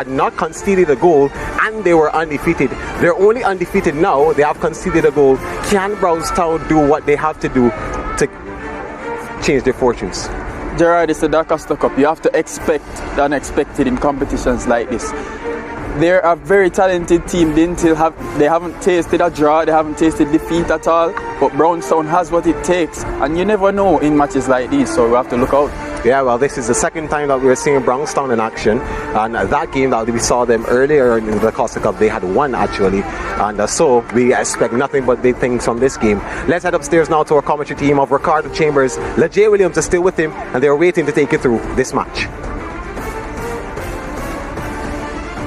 had not conceded a goal and they were undefeated. They're only undefeated now. They have conceded a goal. Can Brownstown do what they have to do to change their fortunes? Gerard, it's the DaCosta Cup. You have to expect the unexpected in competitions like this. They're a very talented team. Dinthill they haven't tasted a draw, they haven't tasted defeat at all. But Brownstown has what it takes, and you never know in matches like these, so we have to look out. Yeah, well, this is the second time that we're seeing Brownstown in action, and that game that we saw them earlier in the DaCosta Cup, they had won actually, and so we expect nothing but big things from this game. Let's head upstairs now to our commentary team of Ricardo Chambers. LeJay Williams is still with him, and they're waiting to take you through this match.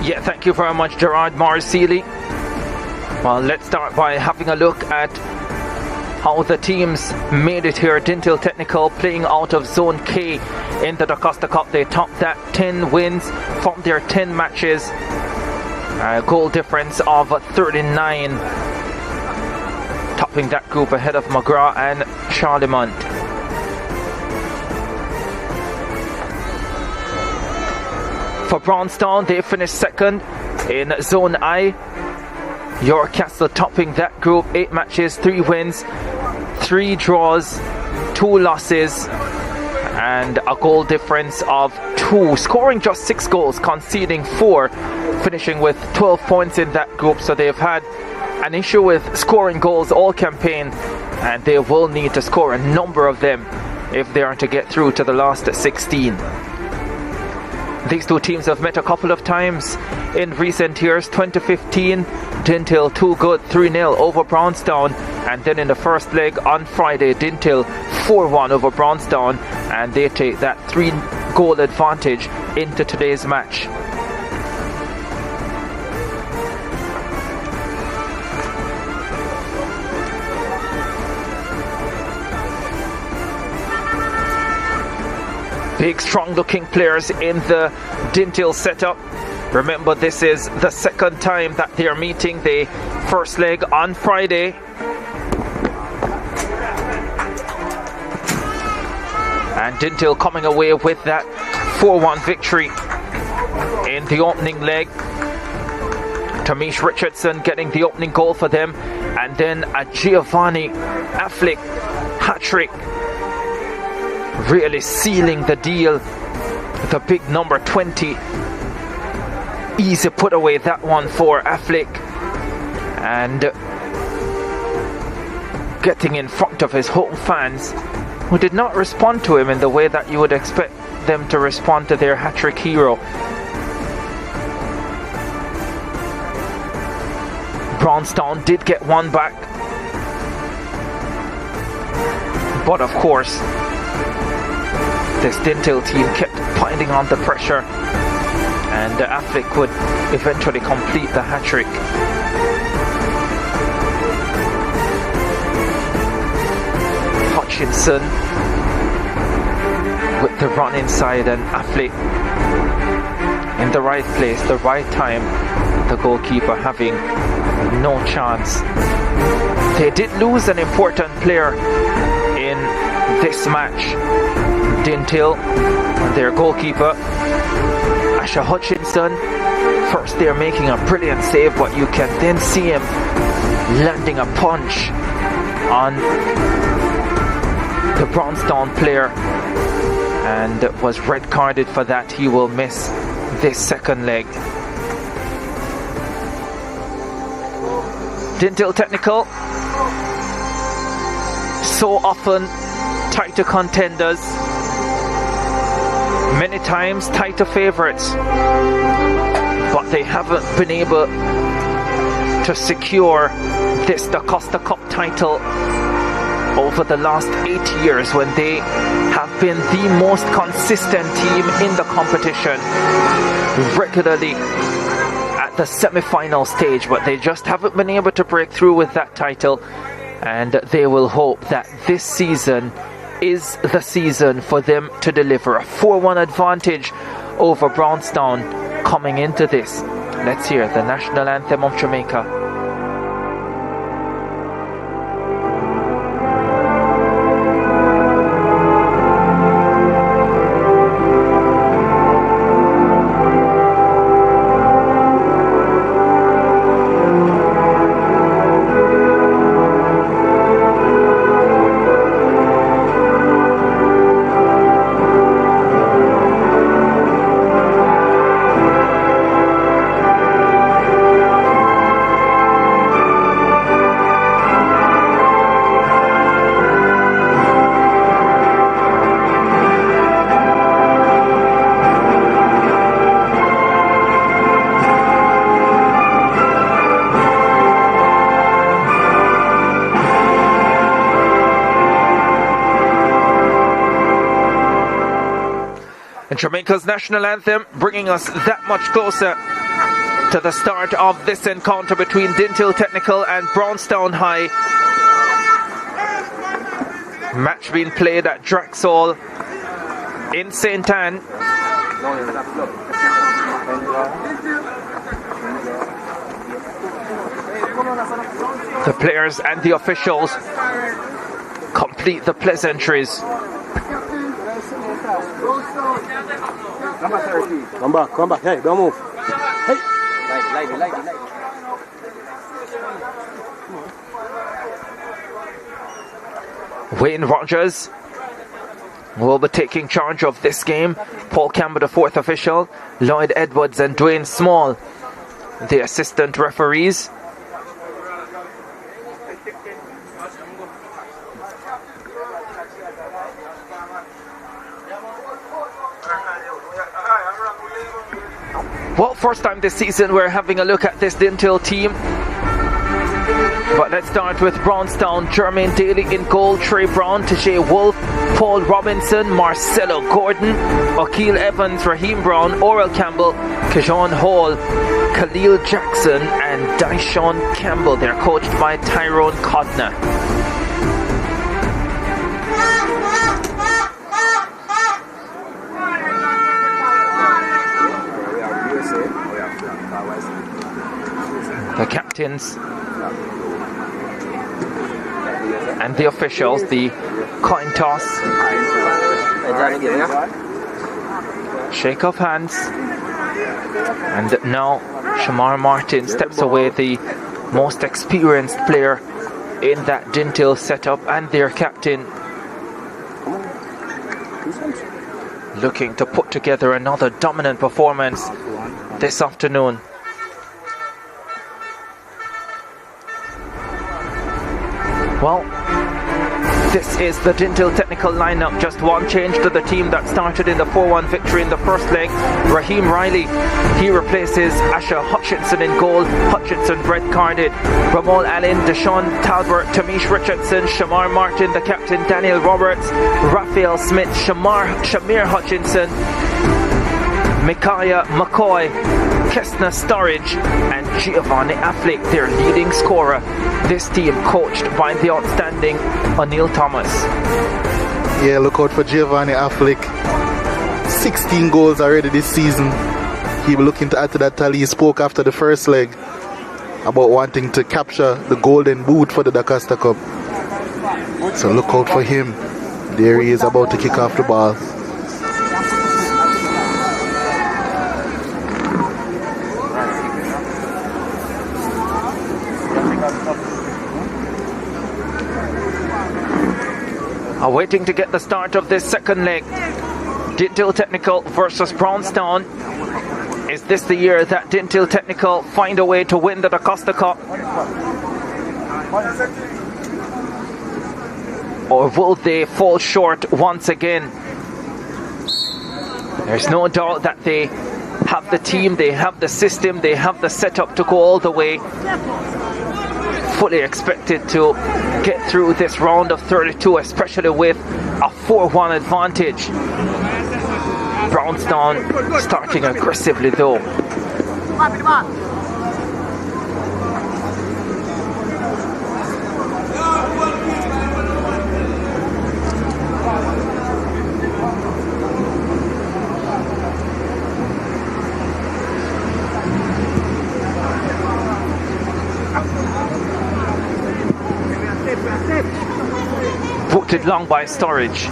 Yeah, thank you very much, Gerard Morris-Seeley. Well, let's start by having a look at how the teams made it here. Dinthill Technical playing out of Zone K in the DaCosta Cup. They topped that 10 wins from their 10 matches. A goal difference of 39. Topping that group ahead of McGrath and Charlemont. For Brownstown, they finished second in Zone I. Yorkcastle topping that group, 8 matches, 3 wins, 3 draws, 2 losses, and a goal difference of 2, scoring just 6 goals, conceding 4, finishing with 12 points in that group. So they've had an issue with scoring goals all campaign, and they will need to score a number of them if they are to get through to the last 16. These two teams have met a couple of times in recent years. 2015, Dinthill 2 good 3-0 over Brownstown, and then in the first leg on Friday, Dinthill 4-1 over Brownstown, and they take that 3-goal advantage into today's match. Big, strong-looking players in the Dinthill setup. Remember, this is the second time that they are meeting. The first leg on Friday. And Dinthill coming away with that 4-1 victory in the opening leg. Tamish Richardson getting the opening goal for them. And then a Giovanni Affleck hat-trick, really sealing the deal. The big number 20. Easy put away that one for Affleck, and getting in front of his home fans, who did not respond to him in the way that you would expect them to respond to their hat-trick hero. Brownstown did get one back, but of course this Dinthill team kept piling on the pressure, and Affleck would eventually complete the hat-trick. Hutchinson with the run inside, and Affleck in the right place, the right time. The goalkeeper having no chance. They did lose an important player in this match. Dinthill, their goalkeeper, Asher Hutchinson. First they're making a brilliant save, but you can then see him landing a punch on the Brownstown player, and was red carded for that. He will miss this second leg. Dinthill Technical, so often tighter contenders, many times tighter favourites, but they haven't been able to secure this DaCosta Cup title over the last 8 years, when they have been the most consistent team in the competition, regularly at the semi-final stage, but they just haven't been able to break through with that title. And they will hope that this season is the season for them to deliver. A 4-1 advantage over Brownstown coming into this. Let's hear the national anthem of Jamaica. And Jamaica's national anthem bringing us that much closer to the start of this encounter between Dinthill Technical and Brownstown High. Match being played at Draxall in St. Anne. The players and the officials complete the pleasantries. Come back. Hey, don't move. Hey. Light. Wayne Rogers will be taking charge of this game. Paul Campbell, the fourth official. Lloyd Edwards and Dwayne Small, the assistant referees. Well, first time this season we're having a look at this Dinthill team. But let's start with Brownstown. Jermaine Daly in goal, Trey Brown, Tajay Wolf, Paul Robinson, Marcelo Gordon, Akil Evans, Raheem Brown, Oral Campbell, Kajon Hall, Khalil Jackson and Dyshon Campbell. They're coached by Tyrone Codner. The captains and the officials, the coin toss, shake of hands, and now Shamar Martin steps away, the most experienced player in that Dinthill setup, and their captain looking to put together another dominant performance this afternoon. Well, this is the Dinthill technical lineup. Just one change to the team that started in the 4-1 victory in the first leg. Raheem Riley, he replaces Asher Hutchinson in goal. Hutchinson red carded. Ramal Allen, Deshaun Talbert, Tamish Richardson, Shamar Martin, the captain Daniel Roberts, Raphael Smith, Shamir Hutchinson, Micaiah McCoy, Kestner Sturridge and Giovanni Affleck, their leading scorer. This team coached by the outstanding O'Neill Thomas. Yeah, look out for Giovanni Affleck. 16 goals already this season. He will looking to add to that tally. He spoke after the first leg about wanting to capture the golden boot for the DaCosta Cup. So look out for him. There he is about to kick off the ball. Waiting to get the start of this second leg. Dinthill Technical versus Brownstown. Is this the year that Dinthill Technical find a way to win the DaCosta Cup? Or will they fall short once again? There's no doubt that they have the team, they have the system, they have the setup to go all the way. Fully expected to get through this round of 32, especially with a 4-1 advantage. Brownstown starting aggressively though. Booted long by Sturridge.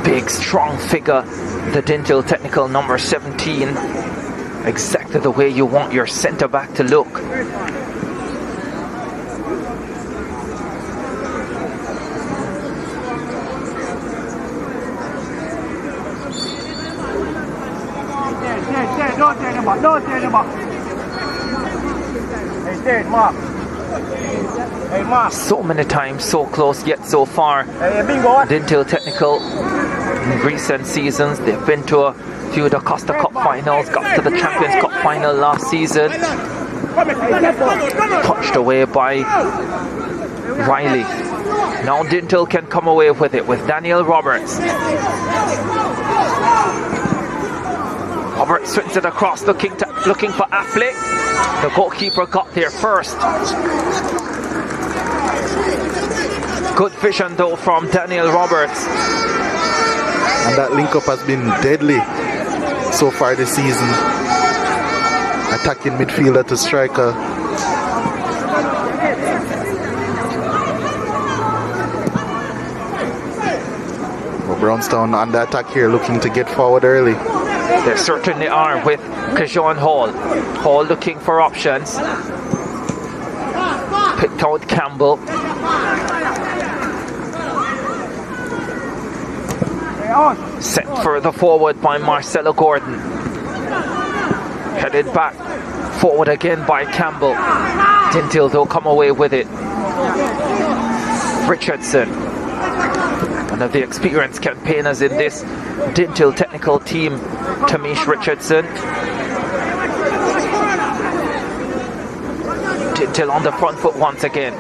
Big, strong figure, the Dinthill Technical number 17. Exactly the way you want your centre back to look. Don't take him up. Hey, Mark. Hey, Mark. So many times, so close, yet so far. Dinthill Technical in recent seasons, they've been to a few of the DaCosta Cup finals, got to the Champions Cup final last season. Punched away by Riley. Now Dinthill can come away with it with Daniel Roberts. Roberts swings it across, looking for Affleck. The goalkeeper got there first. Good vision though from Daniel Roberts. And that link-up has been deadly so far this season. Attacking midfielder to striker. Well, Brownstown on the attack here, looking to get forward early. They certainly are with Kajon Hall. Hall looking for options. Picked out Campbell. Sent further forward by Marcelo Gordon. Headed back forward again by Campbell. Dinthill though come away with it. Richardson, one of the experienced campaigners in this Dinthill technical team. Tamish Richardson. Dinthill on the front foot once again.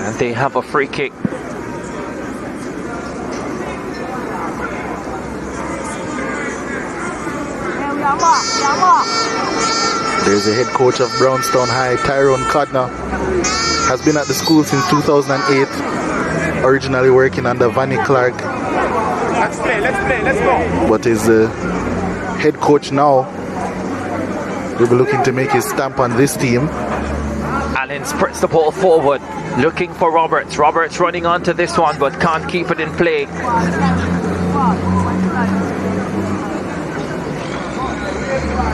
And they have a free kick. There's the head coach of Brownstown High, Tyrone Codner. Has been at the school since 2008. Originally working under Vanny Clark. Let's play, let's go. But is the head coach now. They'll be looking to make his stamp on this team. Allen spreads the ball forward, looking for Roberts. Roberts running onto this one, but can't keep it in play.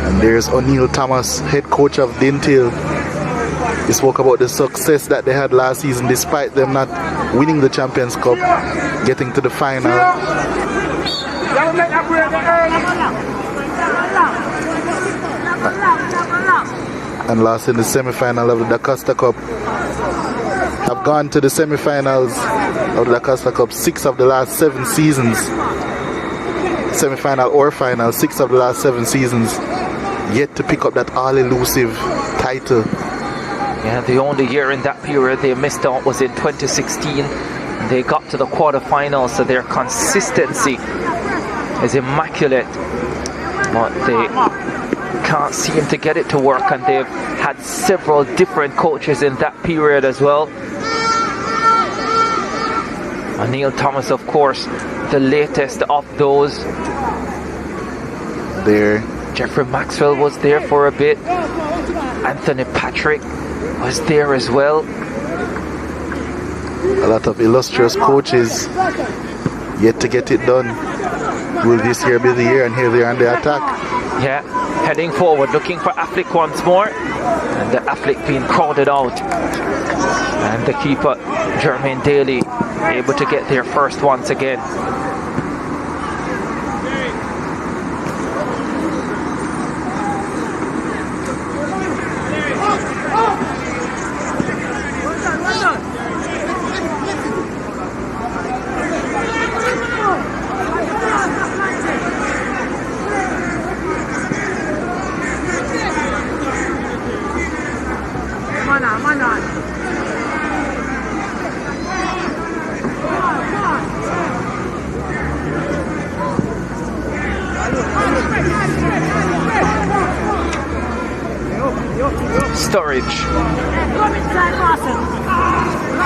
And there's O'Neill Thomas, head coach of Dinthill. He spoke about the success that they had last season, despite them not winning the Champions Cup, getting to the final. And lost in the semi-final of the DaCosta Cup. Have gone to the semi-finals of the DaCosta Cup 6 of the last 7 seasons. Semi-final or final, 6 of the last 7 seasons. Yet to pick up that all-elusive title. Yeah, the only year in that period they missed out was in 2016. They got to the quarterfinals, so their consistency is immaculate. But they can't seem to get it to work, and they've had several different coaches in that period as well. O'Neill Thomas, of course, the latest of those. There. Jeffrey Maxwell was there for a bit. Anthony Patrick was there as well. A lot of illustrious coaches yet to get it done. Will this year be the year? And here they are on the attack. Yeah, heading forward, looking for Affleck once more. And the Affleck being crowded out. And the keeper, Jermaine Daly, able to get there first once again. Storage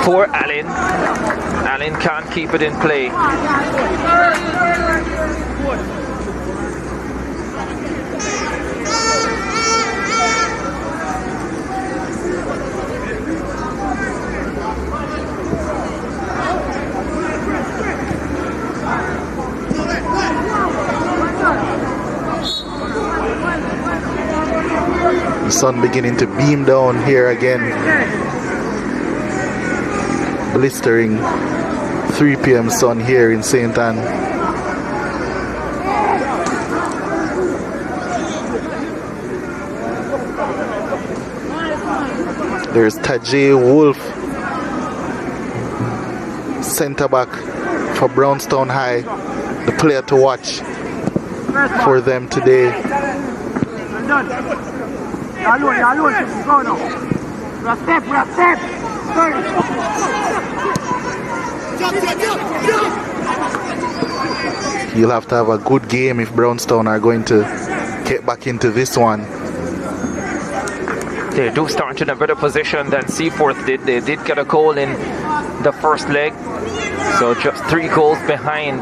for Allen. Allen can't keep it in play. The sun beginning to beam down here again. Blistering 3 p.m. sun here in St. Anne. There's Tajay Wolf, centre back for Brownstown High, the player to watch for them today. You'll have to have a good game if Brownstown are going to get back into this one. They do start in a better position than Seaforth did. They did get a goal in the first leg, so just 3 goals behind.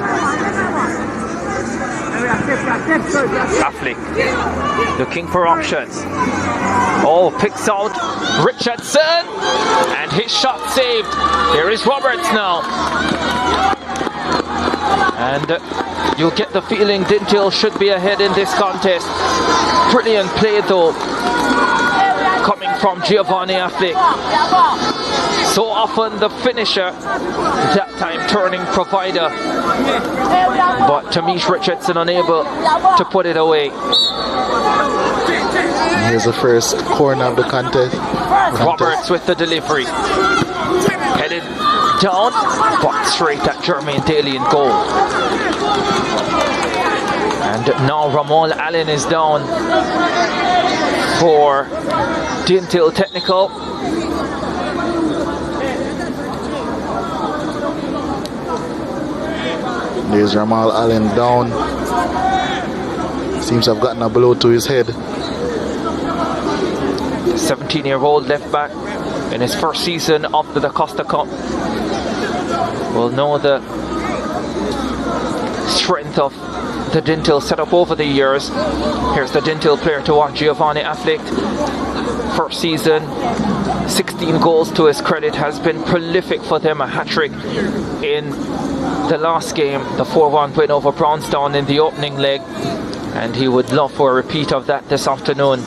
Affleck looking for options. Oh, picks out Richardson, and his shot saved. Here is Roberts now. And you'll get the feeling Dinthill should be ahead in this contest. Brilliant play though, coming from Giovanni Affleck. So often the finisher, that time turning provider. But Tamish Richardson unable to put it away. Here's the first corner of the contest. Roberts with the delivery. Headed down, but straight at Jermaine Daly in goal. And now Ramal Allen is down for Dinthill Technical. There's Ramal Allen down. Seems to have gotten a blow to his head. 17-year-old left back in his first season of the DaCosta Cup will know the strength of the Dinthill setup over the years. Here's the Dinthill player to watch, Giovanni Affleck. First season, 16 goals to his credit, has been prolific for them. A hat-trick in the last game, the 4-1 win over Brownstown in the opening leg, and he would love for a repeat of that this afternoon.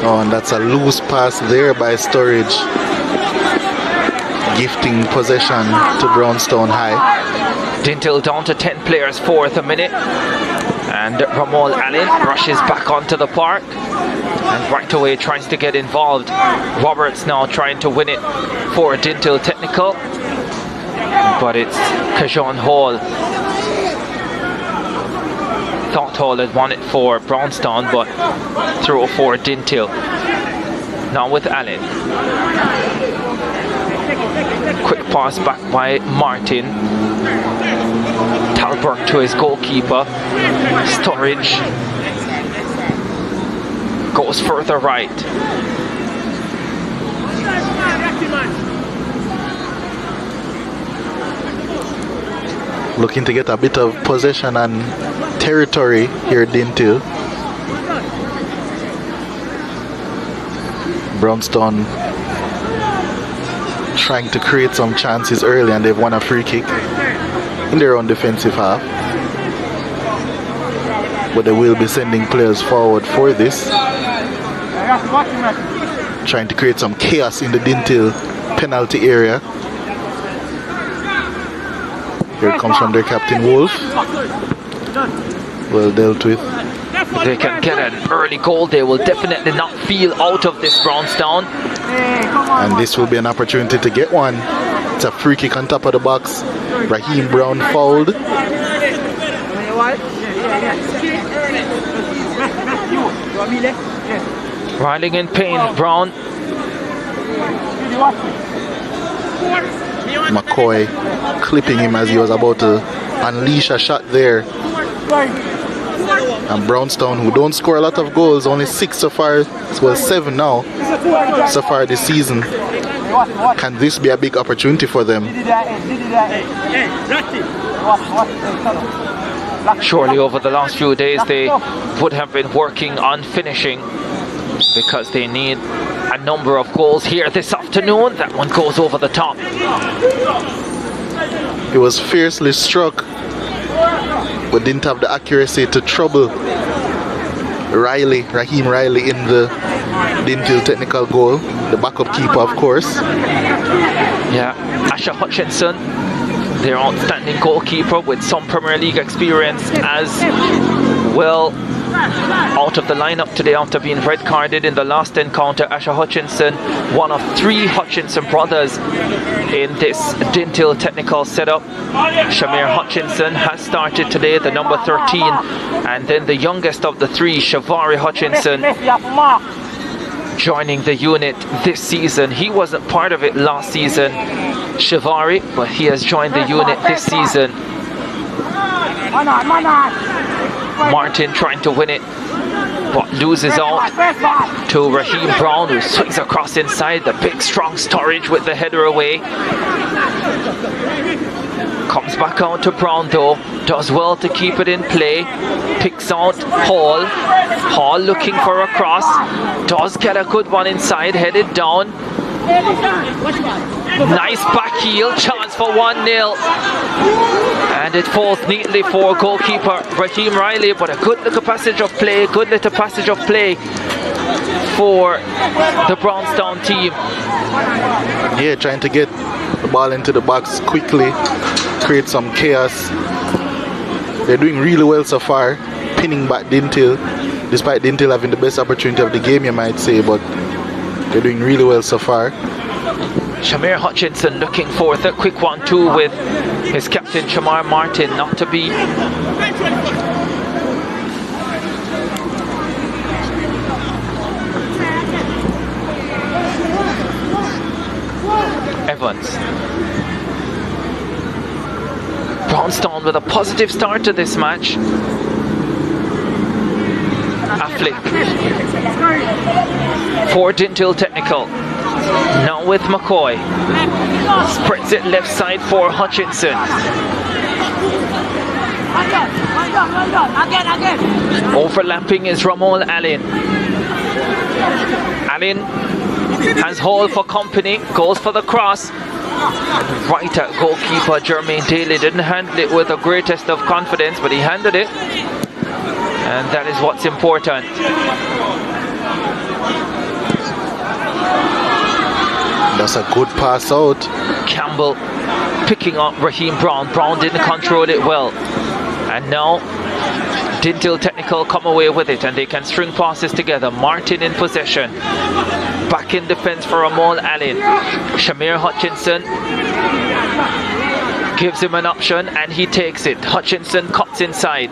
Oh, and that's a loose pass there by Sturridge, gifting possession to Brownstown High. Dinthill down to 10 players for the minute, and Ramal Allen rushes back onto the park and right away tries to get involved. Roberts now trying to win it for Dinthill Technical, but it's Kajon Hall. Thought Hall had won it for Brownstown, but throw for Dinthill. Now with Allen. Quick pass back by Martin. Talbert to his goalkeeper. Sturridge goes further right. Looking to get a bit of possession and territory here at Dinthill. Brownstown trying to create some chances early, and they've won a free kick in their own defensive half. But they will be sending players forward for this, trying to create some chaos in the Dinthill penalty area. Here it comes from their captain Wolf. Well dealt with. If they can get an early goal, they will definitely not feel out of this Brownstown. And this will be an opportunity to get one. It's a free kick on top of the box. Raheem Brown fouled. Riding in pain, Brown. McCoy clipping him as he was about to unleash a shot there. And Brownstown, who don't score a lot of goals, only 6 so far, well 7 now so far this season. Can this be a big opportunity for them? Surely over the last few days they would have been working on finishing, because they need a number of goals here this afternoon. That one goes over the top. He was fiercely struck, but didn't have the accuracy to trouble Raheem Riley in the Dinthill technical goal, the backup keeper of course. Yeah, Asher Hutchinson, their outstanding goalkeeper with some Premier League experience as well, out of the lineup today after being red carded in the last encounter. Asher Hutchinson, one of 3 Hutchinson brothers in this Dinthill technical setup. Shamir Hutchinson has started today, the number 13, and then the youngest of the 3, Shavari Hutchinson, joining the unit this season. He wasn't part of it last season, Shavari, but he has joined the unit this season. Martin trying to win it, but loses out to Raheem Brown, who swings across inside. The big strong Sturridge with the header away. Comes back out to Brown though, does well to keep it in play, picks out Hall. Hall looking for a cross, does get a good one inside, headed down. Nice back heel, chance for 1-0. And it falls neatly for goalkeeper Raheem Riley, but a good little passage of play, for the Brownstown team. Yeah, trying to get the ball into the box quickly, create some chaos. They're doing really well so far, pinning back Dinthill, despite Dinthill having the best opportunity of the game, you might say, but they're doing really well so far. Shamir Hutchinson looking for the quick 1-2 with his captain Shamar Martin, not to be Evans. Brownstown with a positive start to this match. A flick for Dinthill Technical. Now with McCoy. Spreads it left side for Hutchinson. Overlapping is Ramon Allen. Allen has Hall for company, goes for the cross. Right at goalkeeper Jermaine Daly didn't handle it with the greatest of confidence, but he handled it, and that is what's important. That's a good pass out. Campbell picking up Raheem Brown. Brown didn't control it well, and now Dinthill Technical come away with it, and they can string passes together. Martin in possession. Back in defense for Ramon Allen. Shamir Hutchinson gives him an option, and he takes it. Hutchinson cuts inside.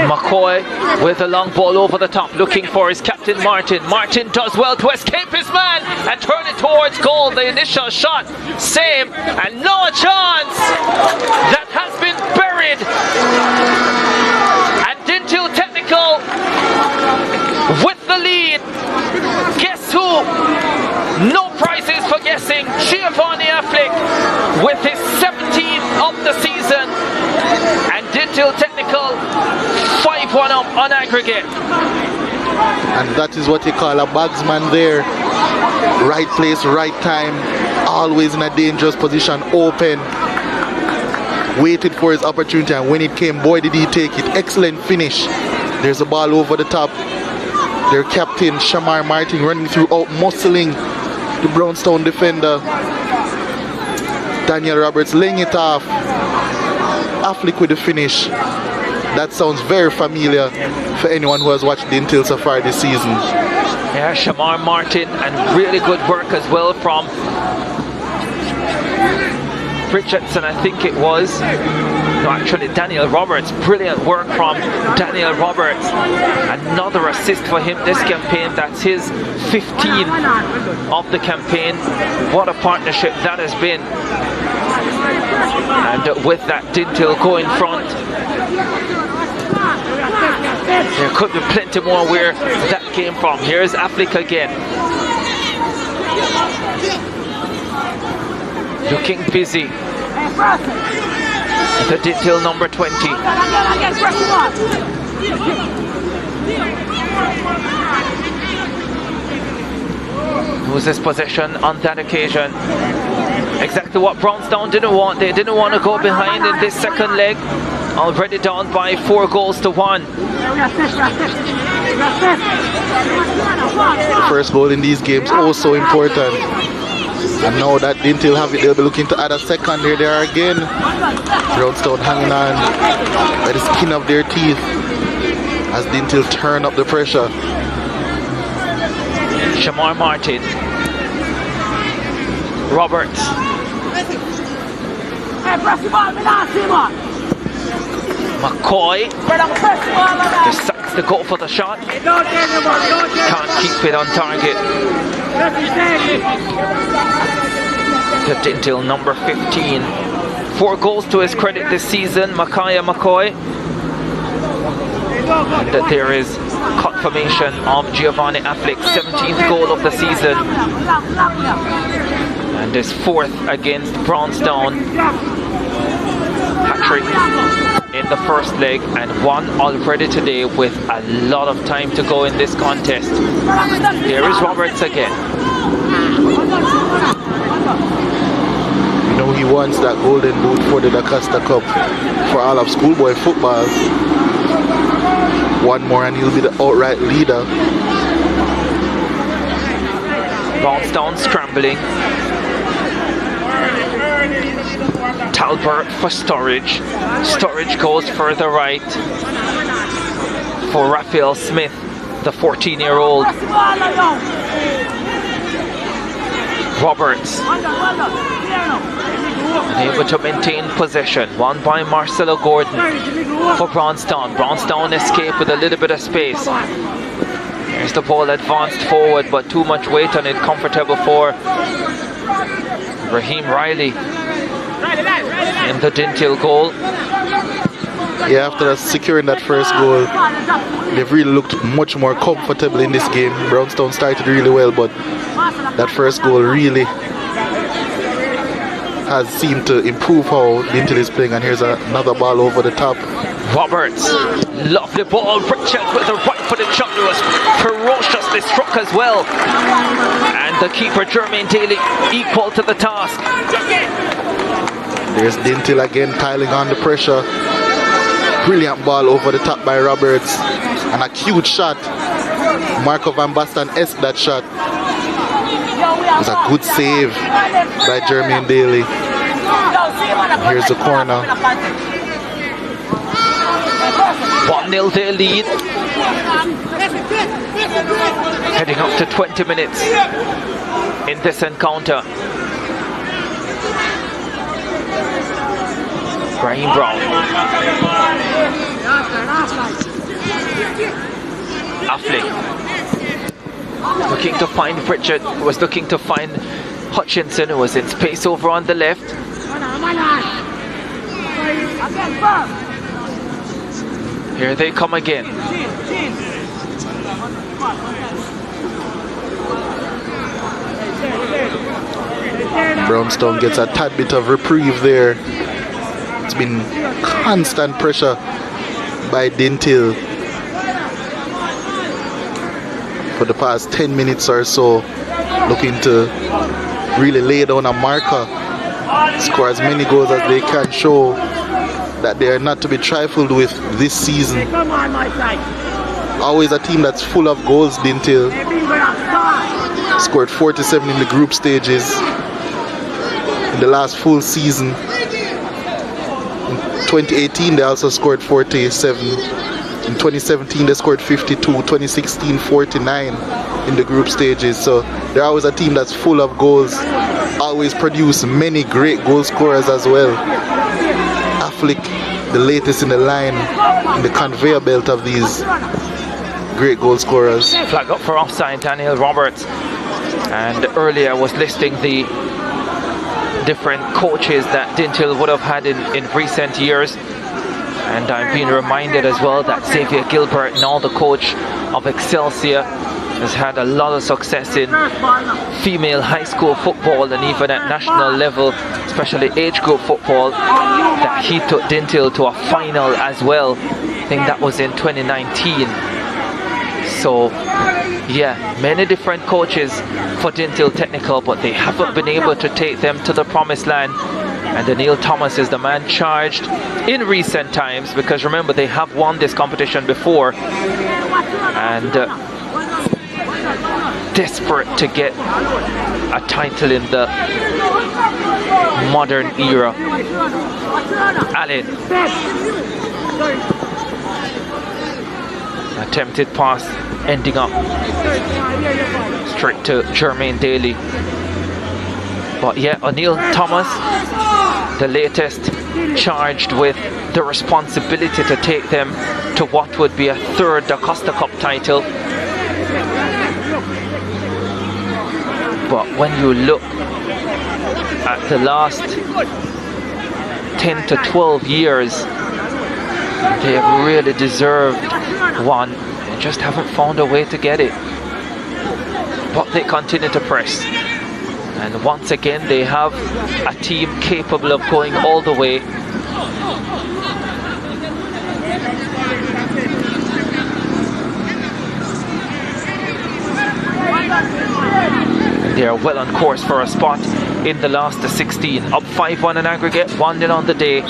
McCoy with a long ball over the top, looking for his captain Martin. Martin does well to escape his man and turn it towards goal. The initial shot, same, and no chance. That has been buried. And Dinthill Technical with the lead. Guess who? No prizes for guessing. Giovanni Affleck with his 17th of the season. And Dinthill Technical 5-1 up on aggregate. And that is what you call a bagsman there. Right place, right time, always in a dangerous position, open. Waited for his opportunity, and when it came, boy did he take it. Excellent finish. There's a ball over the top. Their captain Shamar Martin running through, out muscling the Brownstown defender. Daniel Roberts laying it off. Affleck with the finish. That sounds very familiar for anyone who has watched Dinthill so far this season. Yeah, Shamar Martin, and really good work as well from Richardson, I think it was. No, actually Daniel Roberts. Brilliant work from Daniel Roberts. Another assist for him this campaign. That's his 15th of the campaign. What a partnership that has been. And with that, Dinthill go in front. There could be plenty more where that came from. Here's Affleck again. Looking busy. The Dinthill number 20. Loses possession on that occasion. Exactly what Brownstown didn't want. They didn't want to go behind in this second leg. Already down by 4 goals to 1. The first goal in these games also important. And now that Dinthill have it, they'll be looking to add a second. There they are again. Brownstown hanging on by the skin of their teeth as Dinthill turn up the pressure. Shamar Martin. Roberts. McCoy just sacks the goal for the shot. Can't keep it on target. The Dinthill number 15. 4 goals to his credit this season, Micaiah McCoy. And that there is confirmation of Giovanni Affleck's 17th goal of the season. And his 4th against Brownstown. Hat-trick in the first leg and 1 already today with a lot of time to go in this contest. Here is Roberts again. You know he wants that golden boot for the DaCosta Cup for all of schoolboy football. 1 more and he'll be the outright leader. Brownstown scrambling. Talbot for Sturridge. Sturridge goes further right for Raphael Smith, the 14-year-old. Roberts able to maintain possession. 1 by Marcelo Gordon for Brownstown. Brownstown escape with a little bit of space. Here's the ball advanced forward, but too much weight on it. Comfortable for Raheem Riley in the Dinthill goal. Yeah, after securing that first goal, they've really looked much more comfortable in this game. Brownstown started really well, but that first goal really has seemed to improve how Dinthill is playing. And here's another ball over the top. Roberts, lovely ball. Richard with a right-footed shot. It was ferociously struck as well. And the keeper, Jermaine Daly, equal to the task. There's Dinthill again piling on the pressure. Brilliant ball over the top by Roberts. And a cute shot. Marco Van Basten esque that shot. It was a good save by Jermaine Daly. And here's the corner. 1-0 their lead. Heading up to 20 minutes in this encounter. Raheem Brown. Affleck. Looking to find Richard, was looking to find Hutchinson, who was in space over on the left. Here they come again. Brownstown gets a tad bit of reprieve there. It's been constant pressure by Dinthill for the past 10 minutes or so, looking to really lay down a marker, score as many goals as they can, show that they are not to be trifled with this season. Always a team that's full of goals. Dinthill scored 47 in the group stages in the last full season. In 2018 they also scored 47. In 2017 they scored 52, 2016 49 in the group stages. So they're always a team that's full of goals, always produce many great goal scorers as well. Affleck, the latest in the line, in the conveyor belt of these great goal scorers. Flag up for offside, Daniel Roberts. And earlier was listing the different coaches that Dinthill would have had in recent years. And I'm being reminded as well that Xavier Gilbert, now the coach of Excelsior, has had a lot of success in female high school football and even at national level, especially age group football, that he took Dinthill to a final as well. I think that was in 2019. So yeah, many different coaches for Dinthill Technical, but they haven't been able to take them to the promised land. And Neil Thomas is the man charged in recent times, because remember, they have won this competition before, and desperate to get a title in the modern era. Allen, attempted pass ending up straight to Jermaine Daly. But yeah, O'Neill Thomas, the latest, charged with the responsibility to take them to what would be a third DaCosta Cup title. But when you look at the last 10 to 12 years, they have really deserved one and just haven't found a way to get it. But they continue to press. And once again, they have a team capable of going all the way. They are well on course for a spot in the last 16. Up 5-1 in aggregate, 1-0 on the day.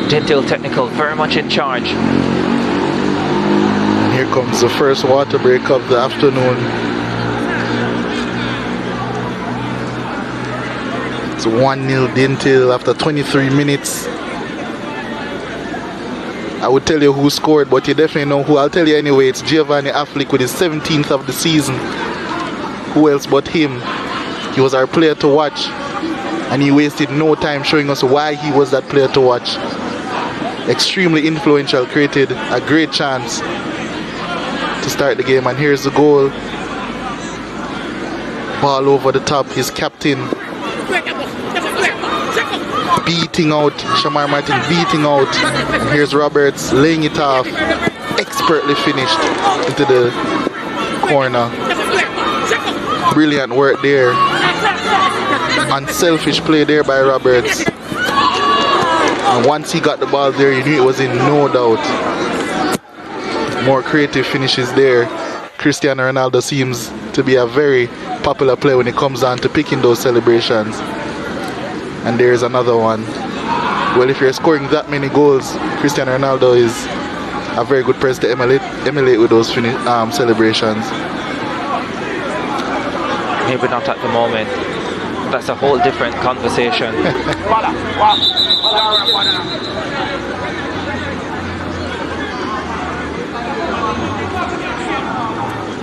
Dinthill Technical very much in charge. And here comes the first water break of the afternoon. It's 1-0 Dinthill after 23 minutes. I would tell you who scored, but you definitely know who. I'll tell you anyway. It's Giovanni Affleck with his 17th of the season. Who else but him? He was our player to watch, and he wasted no time showing us why he was that player to watch. Extremely influential, created a great chance to start the game, and here's the goal. Ball over the top, his captain beating out, Shamar Martin beating out, and here's Roberts laying it off, expertly finished into the corner. Brilliant work there. Unselfish play there by Roberts. And once he got the ball there, you knew it was in no doubt. More creative finishes there. Cristiano Ronaldo seems to be a very popular player when it comes down to picking those celebrations. And there's another one. Well, if you're scoring that many goals, Cristiano Ronaldo is a very good person to emulate with those celebrations. Maybe not at the moment. That's a whole different conversation.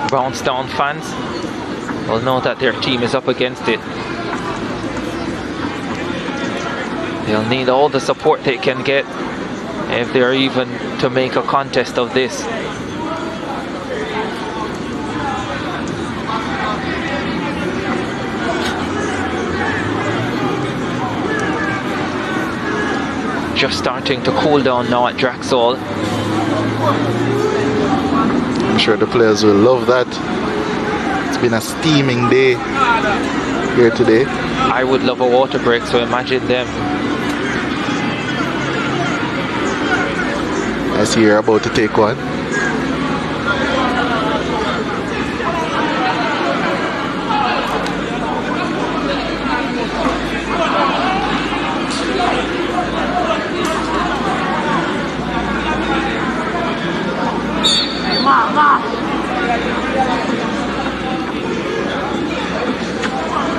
Brownstown fans will know that their team is up against it. They'll need all the support they can get if they're even to make a contest of this. Just starting to cool down now at Draxall. I'm sure the players will love that. It's been a steaming day here today. I would love a water break, so imagine them. I see you're about to take one.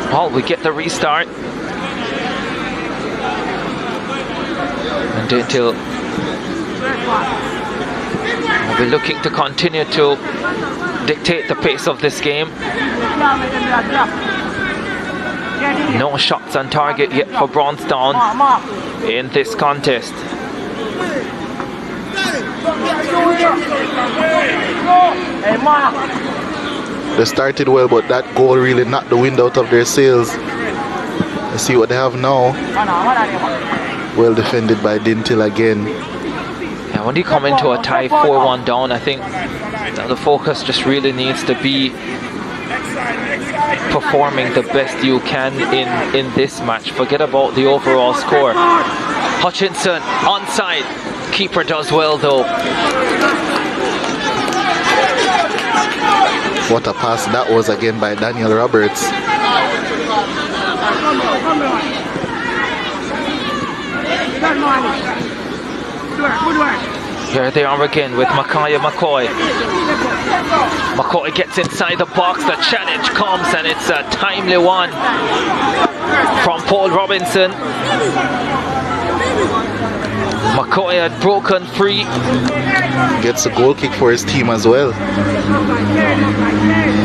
Well, we get the restart. And Dinthill will be looking to continue to dictate the pace of this game. No shots on target yet for Brownstown in this contest. They started well, but that goal really knocked the wind out of their sails. Let's see what they have now. Well defended by Dinthill again. Yeah, when you come into a tie 4-1 down, I think that the focus just really needs to be performing the best you can in this match. Forget about the overall score. Hutchinson onside. Keeper does well though. What a pass that was again by Daniel Roberts. Here they are again with McCoy. McCoy gets inside the box. The challenge comes and it's a timely one from Paul Robinson. McCoy had broken free. Gets a goal kick for his team as well.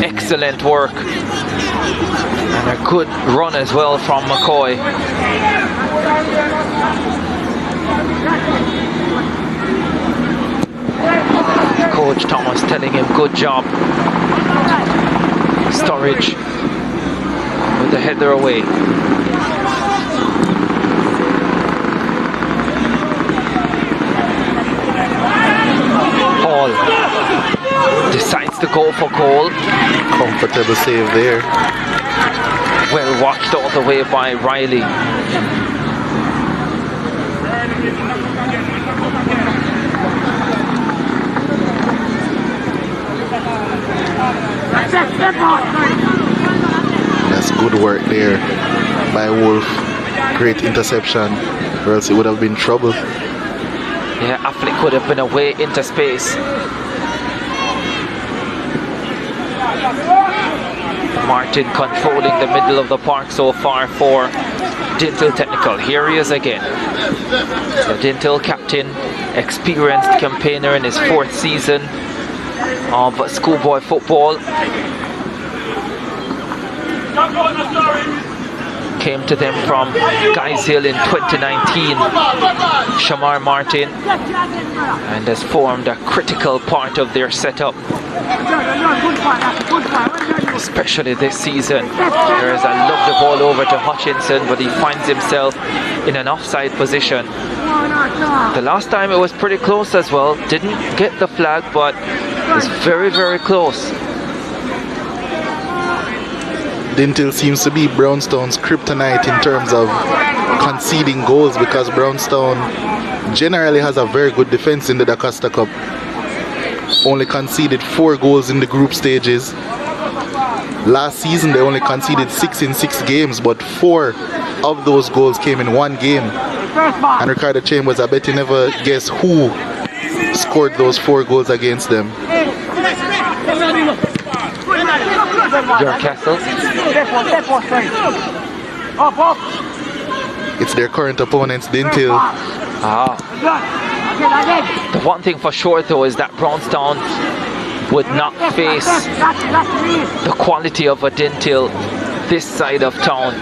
Excellent work. And a good run as well from McCoy. Coach Thomas telling him good job. Sturridge with the header away. Hall decides to go for goal. Comfortable save there. Well watched all the way by Riley. That's good work there by Wolf. Great interception, or else it would have been trouble. Yeah, Affleck could have been away into space. Martin controlling the middle of the park so far for Dinthill Technical. Here he is again. The Dinthill captain, experienced campaigner in his 4th season of schoolboy football. Came to them from Guys Hill in 2019. Shamar Martin, and has formed a critical part of their setup, especially this season. There is a lovely ball over to Hutchinson, but he finds himself in an offside position. The last time it was pretty close as well. Didn't get the flag, but it was very, very close. Dinthill seems to be Brownstone's kryptonite in terms of conceding goals, because Brownstone generally has a very good defense in the DaCosta Cup. Only conceded 4 goals in the group stages. Last season they only conceded 6 in 6 games, but 4 of those goals came in 1 game. And Ricardo Chambers, I bet you never guess who scored those 4 goals against them. Castle. It's their current opponents, Dinthill. The one thing for sure though is that Brownstown would not face the quality of a Dinthill this side of town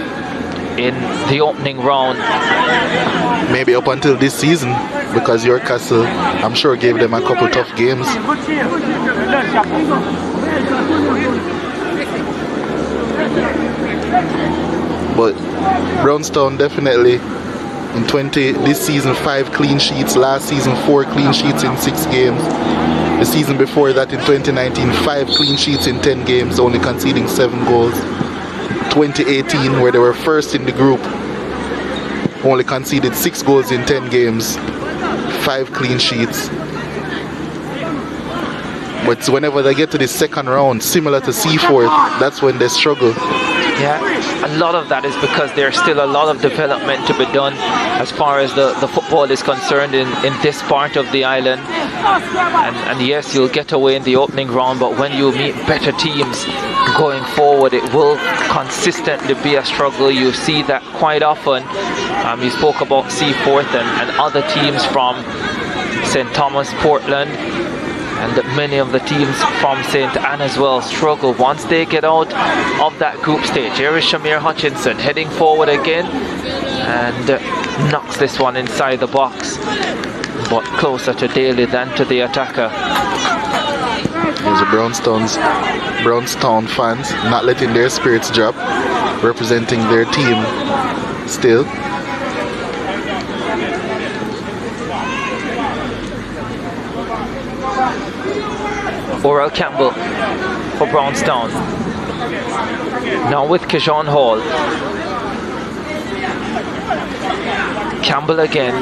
in the opening round. Maybe up until this season, because your Castle, I'm sure, gave them a couple tough games. But Brownstown definitely in this season 5 clean sheets, last season 4 clean sheets in 6 games. The season before that in 2019, 5 clean sheets in 10 games, only conceding 7 goals. 2018, where they were first in the group, only conceded 6 goals in 10 games, 5 clean sheets. But whenever they get to the second round, similar to Seaforth, that's when they struggle. Yeah, a lot of that is because there's still a lot of development to be done as far as the football is concerned in this part of the island. And yes, you'll get away in the opening round, but when you meet better teams going forward, it will consistently be a struggle. You see that quite often. You spoke about Seaforth and other teams from St. Thomas, Portland, and many of the teams from St. Anne as well struggle once they get out of that group stage. Here is Shamir Hutchinson heading forward again and knocks this one inside the box, but closer to Daly than to the attacker. Here's the Brownstown fans not letting their spirits drop, representing their team still. Oral Campbell for Brownstown. Now with Kejon Hall. Campbell again.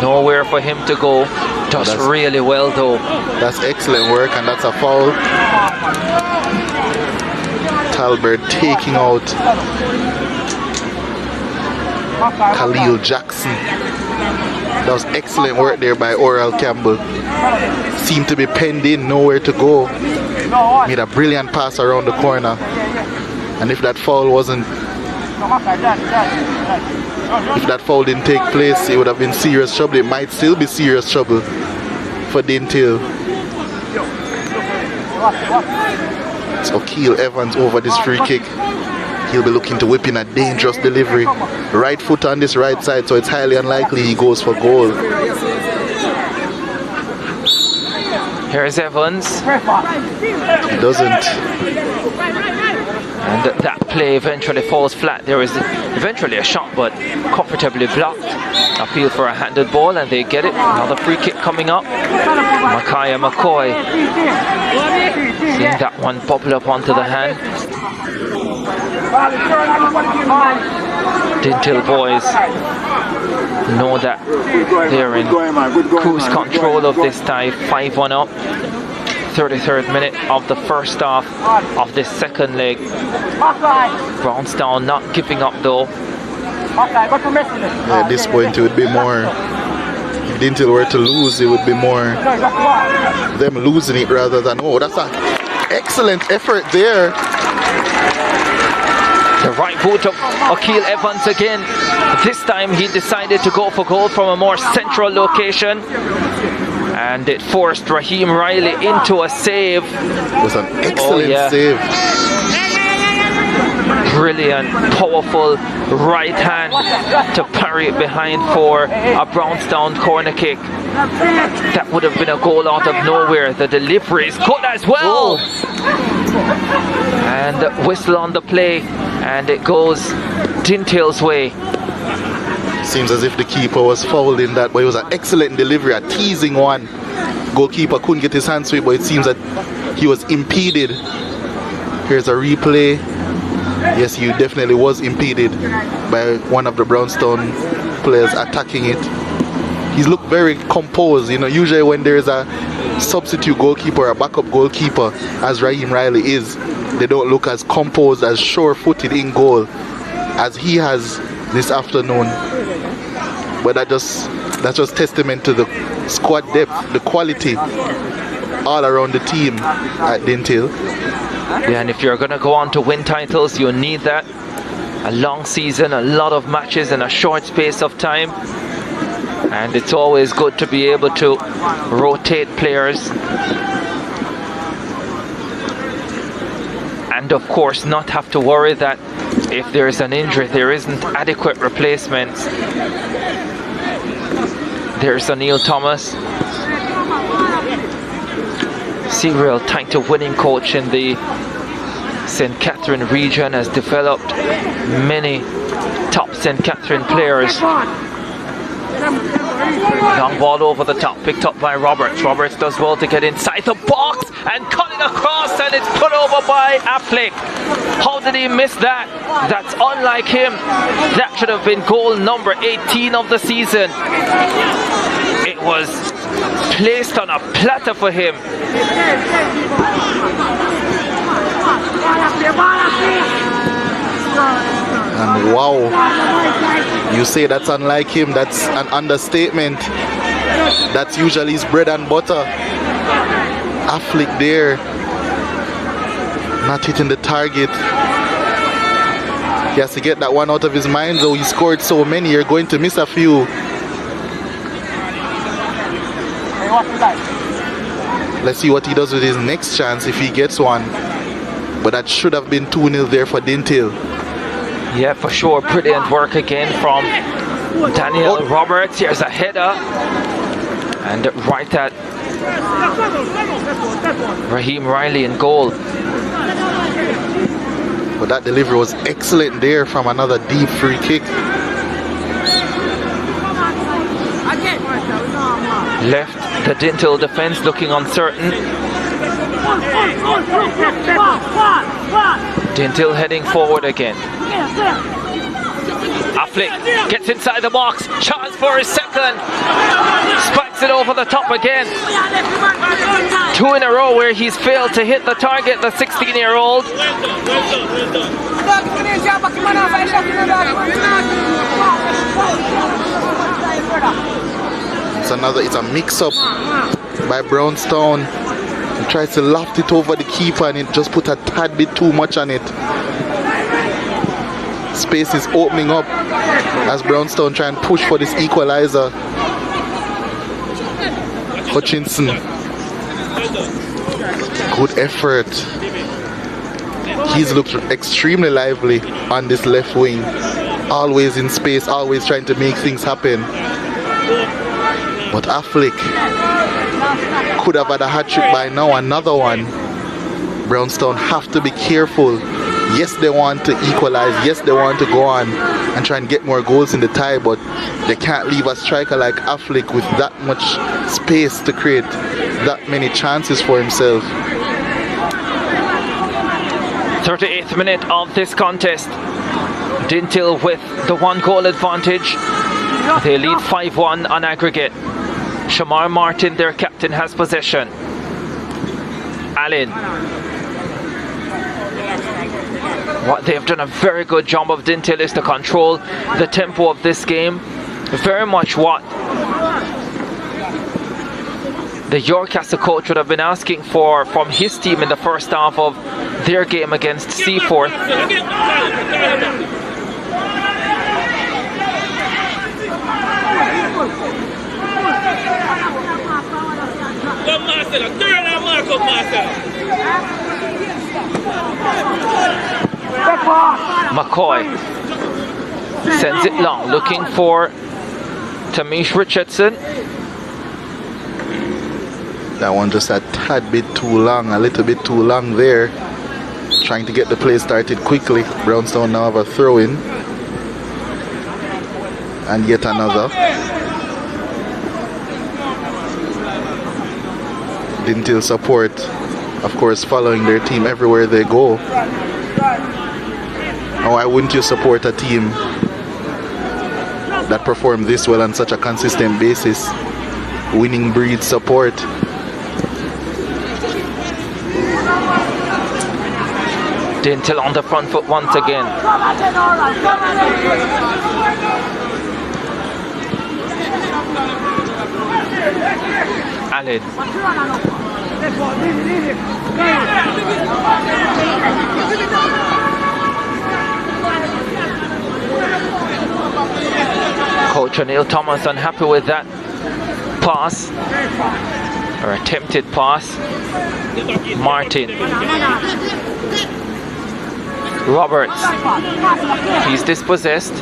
Nowhere for him to go. Does really well though. That's excellent work, and that's a foul. Talbert taking out Khalil Jackson. That was excellent work there by Oral Campbell. Seemed to be penned in, nowhere to go. Made a brilliant pass around the corner. And if that foul didn't take place, it would have been serious trouble. It might still be serious trouble for Dinthill. It's O'Keel Evans over this free kick. He'll be looking to whip in a dangerous delivery. Right foot on this right side, so it's highly unlikely he goes for goal. Here's Evans. He doesn't. And that play eventually falls flat. There is eventually a shot, but comfortably blocked. Appeal for a handed ball, and they get it. Another free kick coming up. Micaiah McCoy. Seeing that one bubble up onto the hand. Dinthill boys know that they're in cruise control of this tie. 5-1 up. 33rd minute of the first half of this second leg. Brownstown not giving up though. At this point it would be more, if Dinthill were to lose, it would be more them losing it rather than, oh, that's an excellent effort there. The right boot of O'Keel Evans again. This time he decided to go for goal from a more central location. And it forced Raheem Riley into a save. It was an excellent save. Brilliant, powerful right hand to parry it behind for a Brownstown corner kick. That would have been a goal out of nowhere. The delivery is good as well. And whistle on the play, and it goes Dinthill's way. Seems as if the keeper was fouled in that, but it was an excellent delivery, a teasing one. Goalkeeper couldn't get his hands to it, but it seems that he was impeded. Here's a replay. Yes, he definitely was impeded by one of the Brownstown players attacking it. He's looked very composed. You know, usually when there's a substitute goalkeeper or a backup goalkeeper, as Raheem Riley is, they don't look as composed, as sure-footed in goal as he has this afternoon. But that's just testament to the squad depth, the quality all around the team at Dinthill. Yeah, and if you're going to go on to win titles, you need that. A long season, a lot of matches in a short space of time. And it's always good to be able to rotate players. And of course, not have to worry that if there's an injury, there isn't adequate replacements. There's O'Neill Thomas, serial title winning coach in the St. Catherine region, has developed many top St. Catherine players. Long ball over the top, picked up by Roberts. Roberts does well to get inside the box and cut it across, and it's put over by Affleck. How did he miss that? That's unlike him. That should have been goal number 18 of the season. It was placed on a platter for him. And wow, you say that's unlike him, that's an understatement. That's usually his bread and butter. Affleck there, not hitting the target. He has to get that one out of his mind, though. He scored so many, you're going to miss a few. Let's see what he does with his next chance if he gets one. But that should have been 2-0 there for Dinthill. Yeah, for sure. Brilliant work again from Daniel Roberts. Here's a header. And right at Raheem Riley in goal. But that delivery was excellent there from another deep free kick. Left the Dinthill defense looking uncertain. Dinthill heading forward again. Affleck gets inside the box. Chance for his second. Spikes it over the top again. 2 in a row where he's failed to hit the target, the 16-year-old. It's a mix-up by Brownstown. He tries to loft it over the keeper and it just put a tad bit too much on it. Space is opening up as Brownstown try and push for this equalizer. Hutchinson. Good effort. He's looked extremely lively on this left wing. Always in space, always trying to make things happen. But Affleck could have had a hat-trick by now, another one. Brownstown have to be careful. Yes, they want to equalize. Yes, they want to go on and try and get more goals in the tie, but they can't leave a striker like Affleck with that much space to create that many chances for himself. 38th minute of this contest. Dinthill with the 1-goal advantage. They lead 5-1 on aggregate. Shamar Martin, their captain, has possession. Allen. What they've done a very good job of Dinthill is to control the tempo of this game. Very much what the Yorkcastle coach would have been asking for from his team in the first half of their game against Seaforth. McCoy sends it long, looking for Tamish Richardson. That one just a tad bit too long, a little bit too long there. Trying to get the play started quickly. Brownstown now have a throw in. And yet another. Dinthill support, of course, following their team everywhere they go. Now, why wouldn't you support a team that perform this well on such a consistent basis? Winning breeds support. Dinthill on the front foot once again. Allen. Coach O'Neill Thomas unhappy with that pass, or attempted pass. Martin. Roberts. He's dispossessed.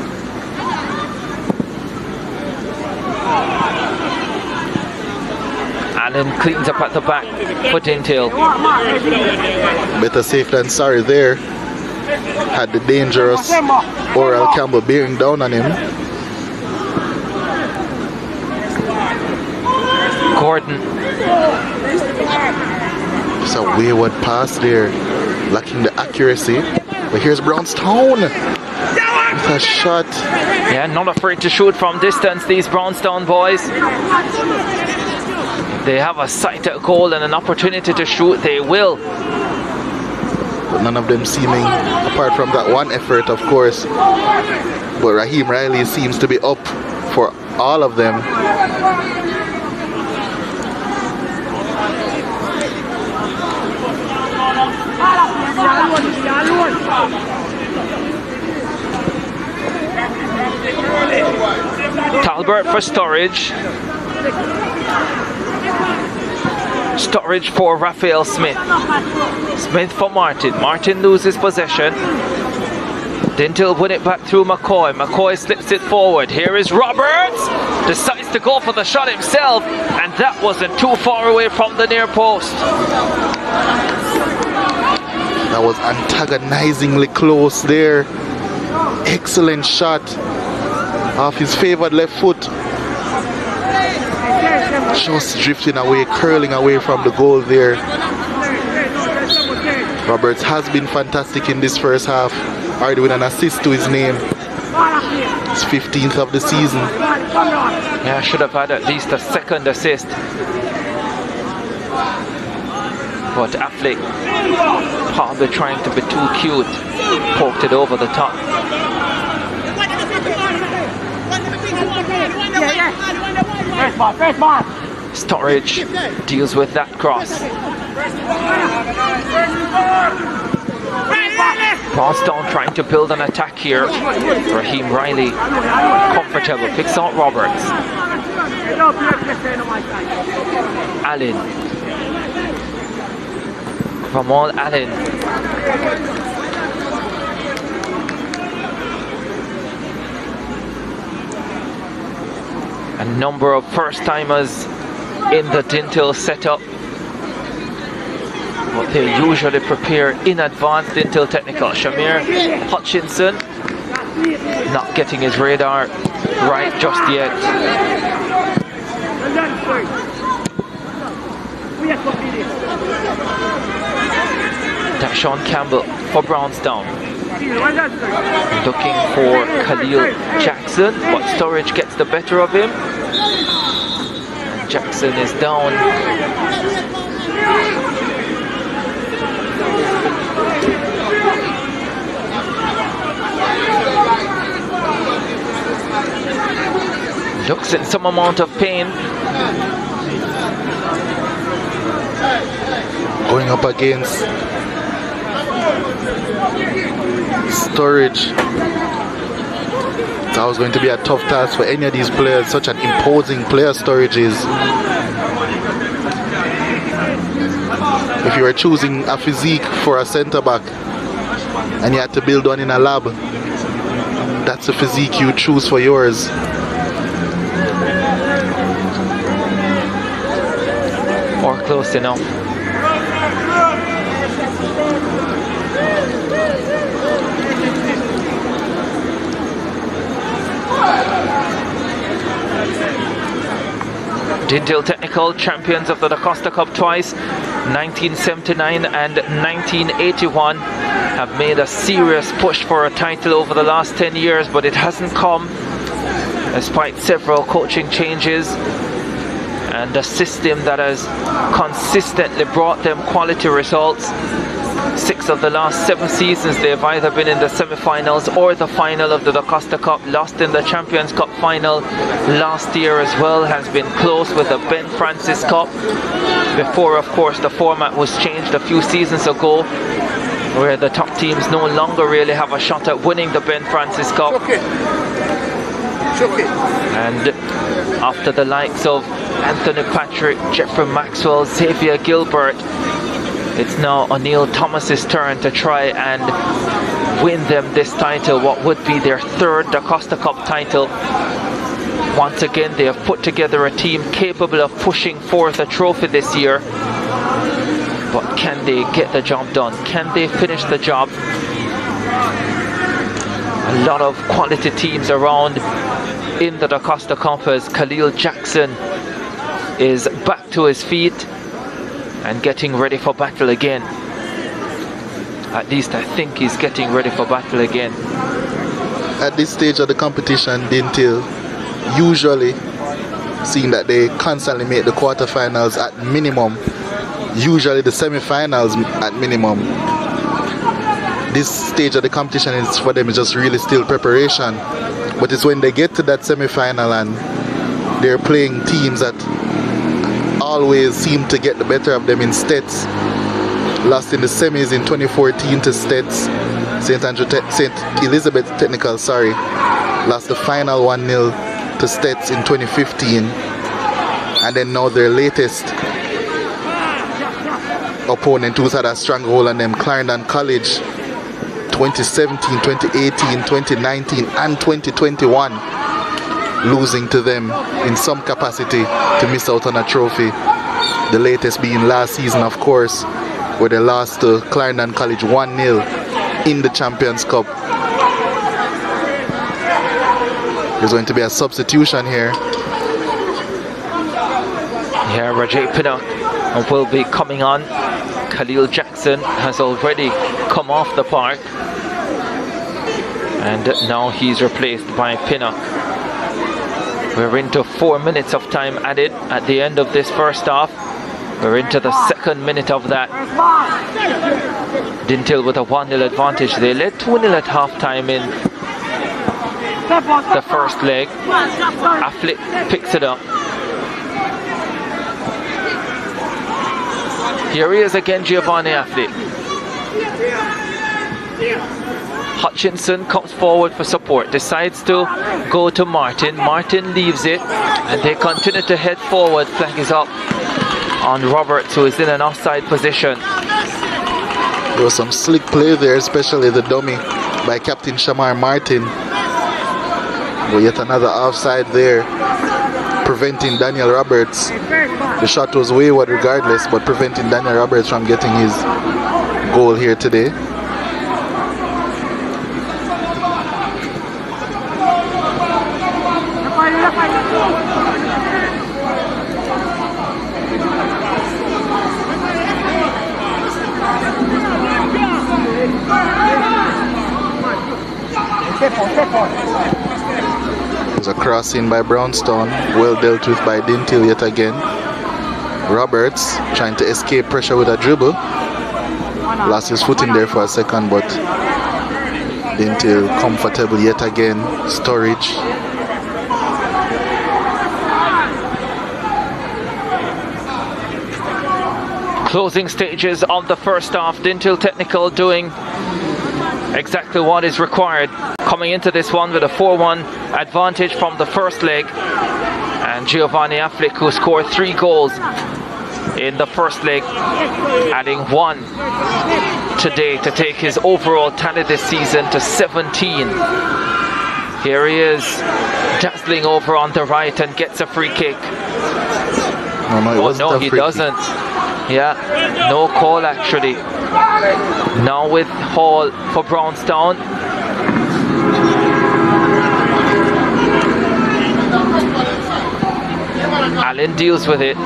Allen cleans up at the back for Dinthill. Better safe than sorry there. Had the dangerous Oral Campbell bearing down on him. Gordon. It's a wayward pass there, lacking the accuracy. But here's Brownstown with a shot. Yeah, not afraid to shoot from distance, these Brownstown boys. They have a sight at goal and an opportunity to shoot, they will. But none of them seeming, apart from that one effort, of course. But Raheem Riley seems to be up for all of them. Talbert for Storage. Storage for Raphael Smith. Smith for Martin. Martin loses possession. Dinthill win it back through McCoy. McCoy slips it forward. Here is Roberts. Decides to go for the shot himself, and that wasn't too far away from the near post. That was antagonizingly close there. Excellent shot off his favored left foot. Just drifting away, curling away from the goal there. Roberts has been fantastic in this first half, already with an assist to his name. His 15th of the season. Yeah, should have had at least a second assist. But Affleck, probably trying to be too cute, poked it over the top. Sturridge deals with that cross. Brownstown trying to build an attack here. Raheem Riley comfortable, picks out Roberts. Allen. Ramal Allen. A number of first-timers in the Dinthill setup. But they usually prepare in advance. Dinthill technical. Shamir Hutchinson not getting his radar right just yet. Dashawn Campbell for Brownstown. Looking for Khalil Jackson, but Sturridge gets the better of him. And Jackson is down. Looks in some amount of pain. Going up against Sturridge. It's always going to be a tough task for any of these players. Such an imposing player Sturridge is. If you were choosing a physique for a centre back and you had to build one in a lab, that's the physique you choose for yours. Or close enough. Dinthill Technical, champions of the DaCosta Cup twice, 1979 and 1981, have made a serious push for a title over the last 10 years, but it hasn't come despite several coaching changes and a system that has consistently brought them quality results. 6 of the last 7 seasons they've either been in the semi-finals or the final of the DaCosta Cup. Lost in the Champions Cup final last year as well. Has been close with the Ben Francis Cup. Before, of course, the format was changed a few seasons ago, where the top teams no longer really have a shot at winning the Ben Francis Cup. And after the likes of Anthony Patrick, Jeffrey Maxwell, Xavier Gilbert, it's now O'Neill Thomas's turn to try and win them this title, what would be their 3rd DaCosta Cup title. Once again, they have put together a team capable of pushing for the trophy this year. But can they get the job done? Can they finish the job? A lot of quality teams around in the DaCosta Cup as Khalil Jackson is back to his feet and getting ready for battle again. At least I think he's getting ready for battle again. At this stage of the competition, Dinthill, usually, seeing that they constantly make the quarterfinals at minimum, usually the semi-finals at minimum, this stage of the competition is for them is just really still preparation. But it's when they get to that semi-final and they're playing teams that always seem to get the better of them in Stets. Lost in the semis in 2014 to Stets. St. Elizabeth Technical, sorry. Lost the final 1-0 to Stets in 2015. And then now their latest opponent who's had a stronghold on them, Clarendon College. 2017, 2018, 2019 and 2021. Losing to them in some capacity to miss out on a trophy. The latest being last season, of course, where they lost to Clarendon College 1-0 in the Champions Cup. There's going to be a substitution here. Yeah, Rajay Pinnock will be coming on. Khalil Jackson has already come off the park, and now he's replaced by Pinnock. We're into 4 minutes of time added at the end of this first half. We're into the second minute of that. Dinthill with a 1-0 advantage. They led 2-0 at half-time in the first leg. Affleck picks it up. Here he is again, Giovanni Affleck. Hutchinson comes forward for support, decides to go to Martin. Martin leaves it, and they continue to head forward. Flag is up on Roberts, who is in an offside position. There was some slick play there, especially the dummy by Captain Shamar Martin. But yet another offside there, preventing Daniel Roberts. The shot was wayward regardless, but preventing Daniel Roberts from getting his goal here today. There's a crossing by Brownstone, well dealt with by Dinthill yet again. Roberts trying to escape pressure with a dribble. Lost his footing there for a second, but Dinthill comfortable yet again. Storage. Closing stages of the first half. Dinthill Technical doing exactly what is required, coming into this one with a 4-1 advantage from the first leg. And Giovanni Affleck, who scored 3 goals in the first leg, adding 1 today to take his overall tally this season to 17. Here he is, dazzling over on the right and gets a free kick. No, he doesn't. Yeah, no call actually. Now with Hall for Brownstown. Allen deals with it.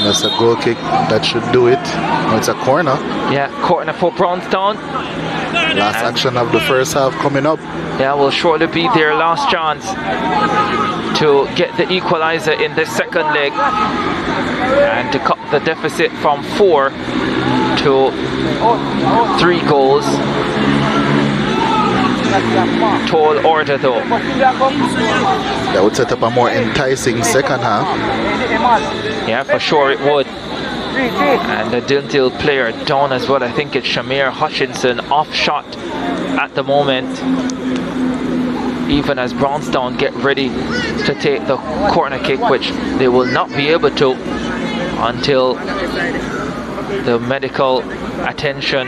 That's a goal kick. That should do it. No, it's a corner. Yeah, corner for Brownstown. Last action of the first half coming up. Yeah, will surely be their last chance to get the equalizer in the second leg and to cut the deficit from 4 to 3 goals. Tall order though. That would set up a more enticing second half. Yeah, for sure it would. And the Dinthill player down as well. I think it's Shamir Hutchinson off shot at the moment. Even as Brownstown get ready to take the corner kick, which they will not be able to until the medical attention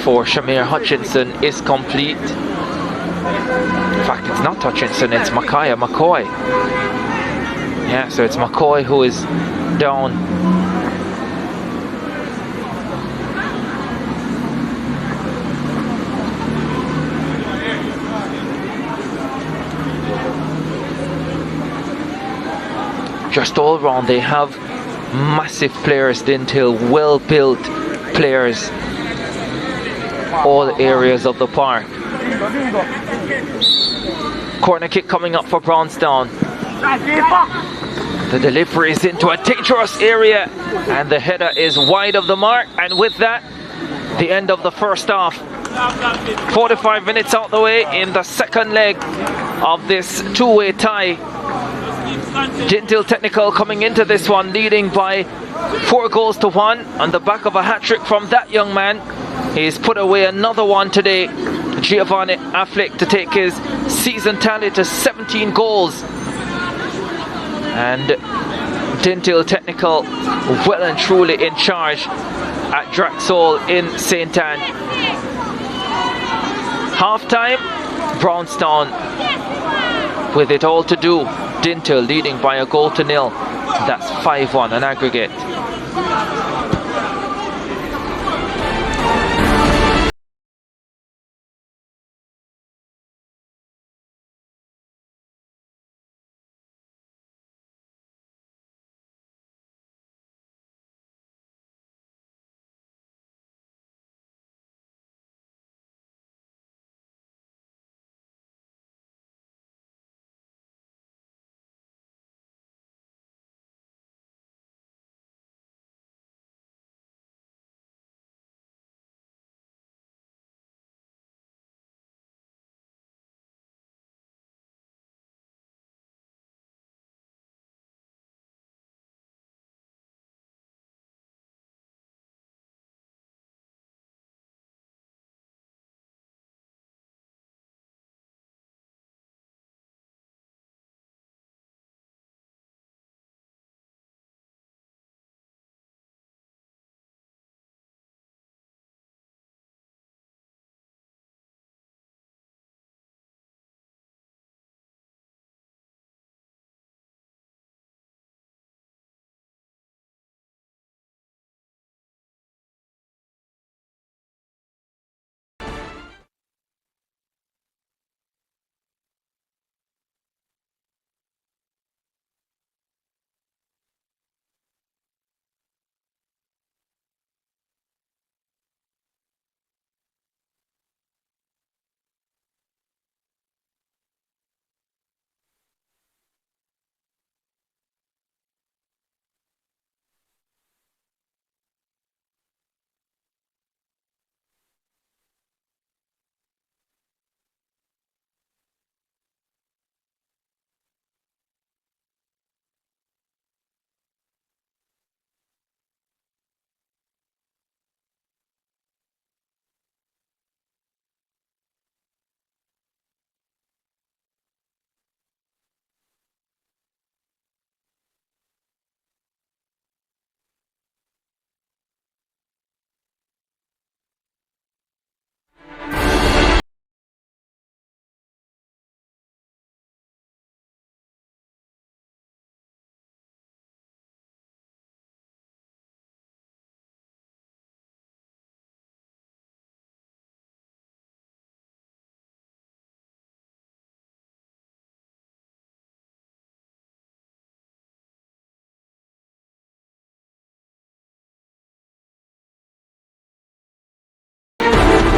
for Shamir Hutchinson is complete. In fact, it's not Hutchinson, it's McCoy. Yeah, so it's McCoy who is down. Just all round, they have massive players, Dinthill, well-built players, all areas of the park. Corner kick coming up for Brownstown. The delivery is into a dangerous area, and the header is wide of the mark. And with that, the end of the first half. 45 minutes out the way in the second leg of this two-way tie. Dinthill Technical coming into this one leading by 4 goals to 1 on the back of a hat-trick from that young man. He's put away another one today, Giovanni Affleck, to take his season tally to 17 goals. And Dinthill Technical well and truly in charge at Draxall in St. Ann. Half-time, Brownstown with it all to do. Dinthill leading by a goal to nil. That's 5-1 on aggregate.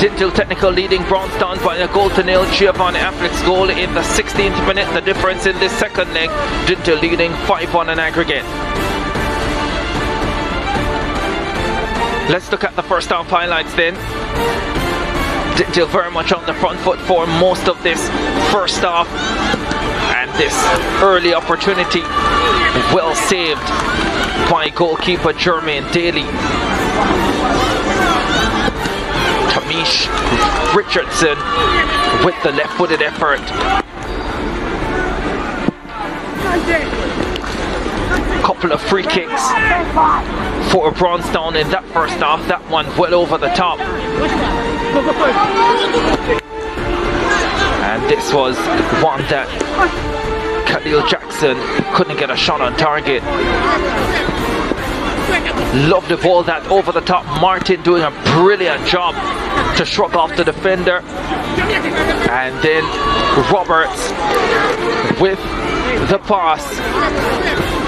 Dinthill Technical leading Brownstown by a goal to nil. Giovanni Affleck's goal in the 16th minute. The difference in this second leg. Dinthill leading 5-1 in aggregate. Let's look at the first half highlights then. Dinthill very much on the front foot for most of this first half. And this early opportunity well saved by goalkeeper Jermaine Daly. Tamish Richardson with the left-footed effort. Couple of free kicks for Brownstown in that first half. That one well over the top. And this was one that Khalil Jackson couldn't get a shot on target. Love the ball that over the top. Martin doing a brilliant job to shrug off the defender. And then Roberts with the pass.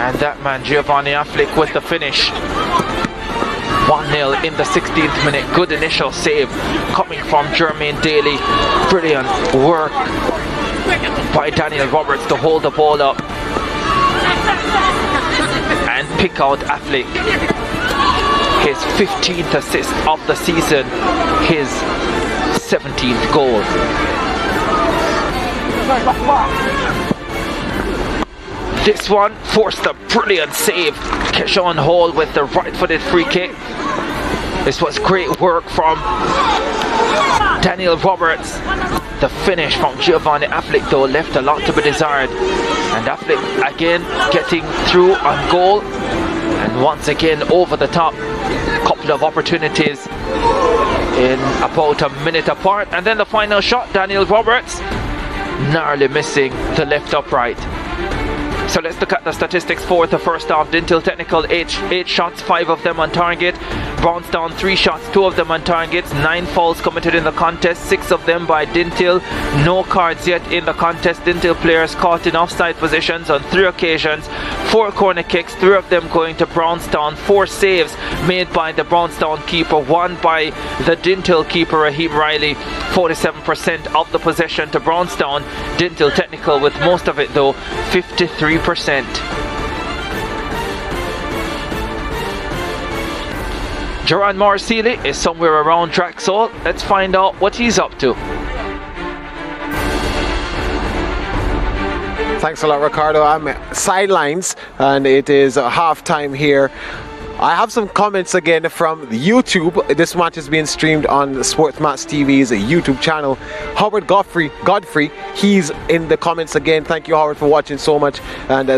And that man Giovanni Affleck with the finish. 1-0 in the 16th minute. Good initial save coming from Jermaine Daly. Brilliant work by Daniel Roberts to hold the ball up and pick out Affleck. His 15th assist of the season, his 17th goal. This one forced a brilliant save. Keshawn Hall with the right-footed free kick. This was great work from Daniel Roberts. The finish from Giovanni Affleck though left a lot to be desired. And Affleck again getting through on goal. And once again over the top. Couple of opportunities in about a minute apart. And then the final shot, Daniel Roberts narrowly missing the left upright. So let's look at the statistics for the first half. Dinthill Technical, 8 shots, 5 of them on target. Brownstown, 3 shots, 2 of them on targets. 9 fouls committed in the contest, 6 of them by Dinthill. No cards yet in the contest. Dinthill players caught in offside positions on 3 occasions. 4 corner kicks, 3 of them going to Brownstown. 4 saves made by the Brownstown keeper, 1 by the Dinthill keeper, Raheem Riley. 47% of the possession to Brownstown. Dinthill Technical with most of it though, 53%. Gerard Morrisseely is somewhere around track, so let's find out what he's up to. Thanks a lot, Ricardo. I'm sidelines, and it is half-time here. I have some comments again from YouTube. This match is being streamed on SportsMax TV's YouTube channel. Howard Godfrey, he's in the comments again. Thank you, Howard, for watching so much. And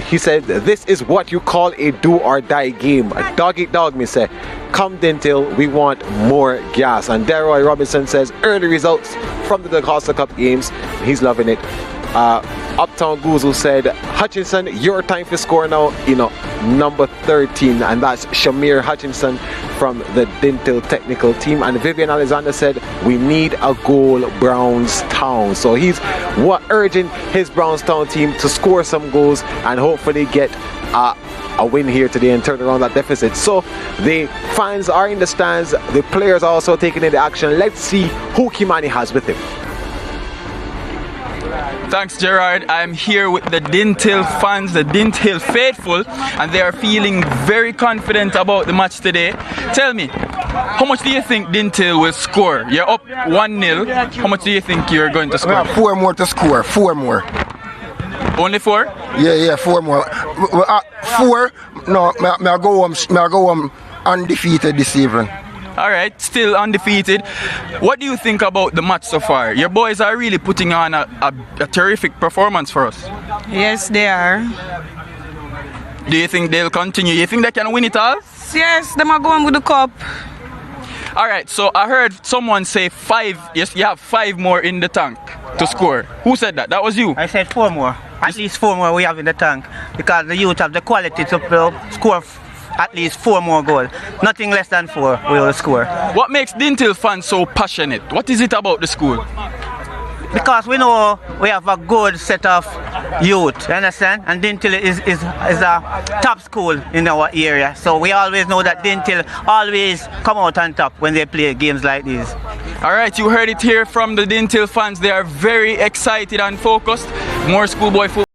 he said, this is what you call a do-or-die game. A dog-eat-dog, me say. Come Dinthill, we want more gas. And Deroy Robinson says, early results from the DaCosta Cup games. He's loving it. Uptown Guzu said, Hutchinson, your time for score now, number 13, and that's Shamir Hutchinson from the Dinthill technical team. And Vivian Alexander said, we need a goal, Brownstown. So he's urging his Brownstown team to score some goals and hopefully get a win here today and turn around that deficit. So the fans are in the stands, the players are also taking in the action. Let's see who Kimani has with him. Thanks, Gerard. I'm here with the Dinthill fans, the Dinthill faithful, and they are feeling very confident about the match today. Tell me, how much do you think Dinthill will score? You're up 1-0. How much do you think you're going to score? We have 4 more to score. 4 more. Only 4? Yeah, 4 more. 4. No, I go home undefeated this evening. Alright, still undefeated. What do you think about the match so far? Your boys are really putting on a terrific performance for us. Yes, they are. Do you think they'll continue? You think they can win it all? Yes, they are going with the cup. Alright, so I heard someone say 5. Yes, you have 5 more in the tank to score. Who said that? That was you? I said 4 more. At least 4 more we have in the tank. Because the youth have the quality to score at least 4 more goals. Nothing less than 4 we will score. What makes Dinthill fans so passionate? What is it about the school? Because we know we have a good set of youth, you understand? And Dinthill is a top school in our area. So we always know that Dinthill always come out on top when they play games like these. Alright, you heard it here from the Dinthill fans. They are very excited and focused. More Schoolboy football.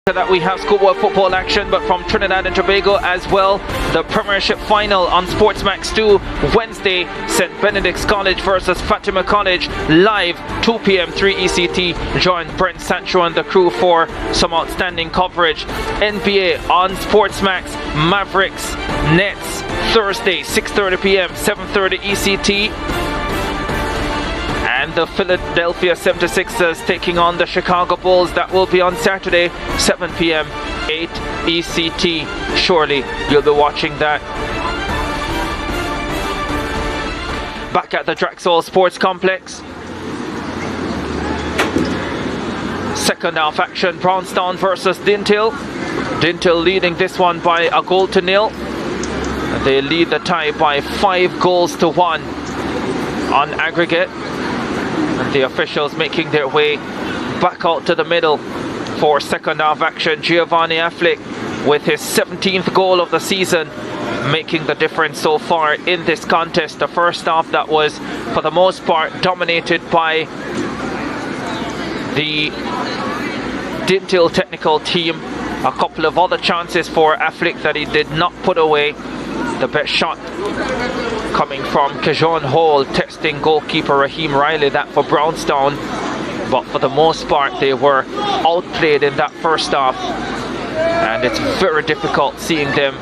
That we have Schoolboy football action, but from Trinidad and Tobago as well. The Premiership final on SportsMax 2 Wednesday, St. Benedict's College versus Fatima College, live 2 p.m. 3 ECT. Join Brent Sancho and the crew for some outstanding coverage. NBA on SportsMax, Mavericks Nets Thursday 6:30 p.m. 7:30 ECT. And the Philadelphia 76ers taking on the Chicago Bulls. That will be on Saturday, 7 p.m., 8 ECT. Surely you'll be watching that. Back at the Draxall Sports Complex. Second half action, Brownstown versus Dinthill. Dinthill leading this one by a goal to nil. They lead the tie by 5 goals to 1 on aggregate. And the officials making their way back out to the middle for second half action. Giovanni Affleck with his 17th goal of the season, making the difference so far in this contest. The first half that was for the most part dominated by the Dinthill technical team. A couple of other chances for Affleck that he did not put away. The best shot coming from Kajon Hall, testing goalkeeper Raheem Riley, that for Brownstown. But for the most part, they were outplayed in that first half. And it's very difficult seeing them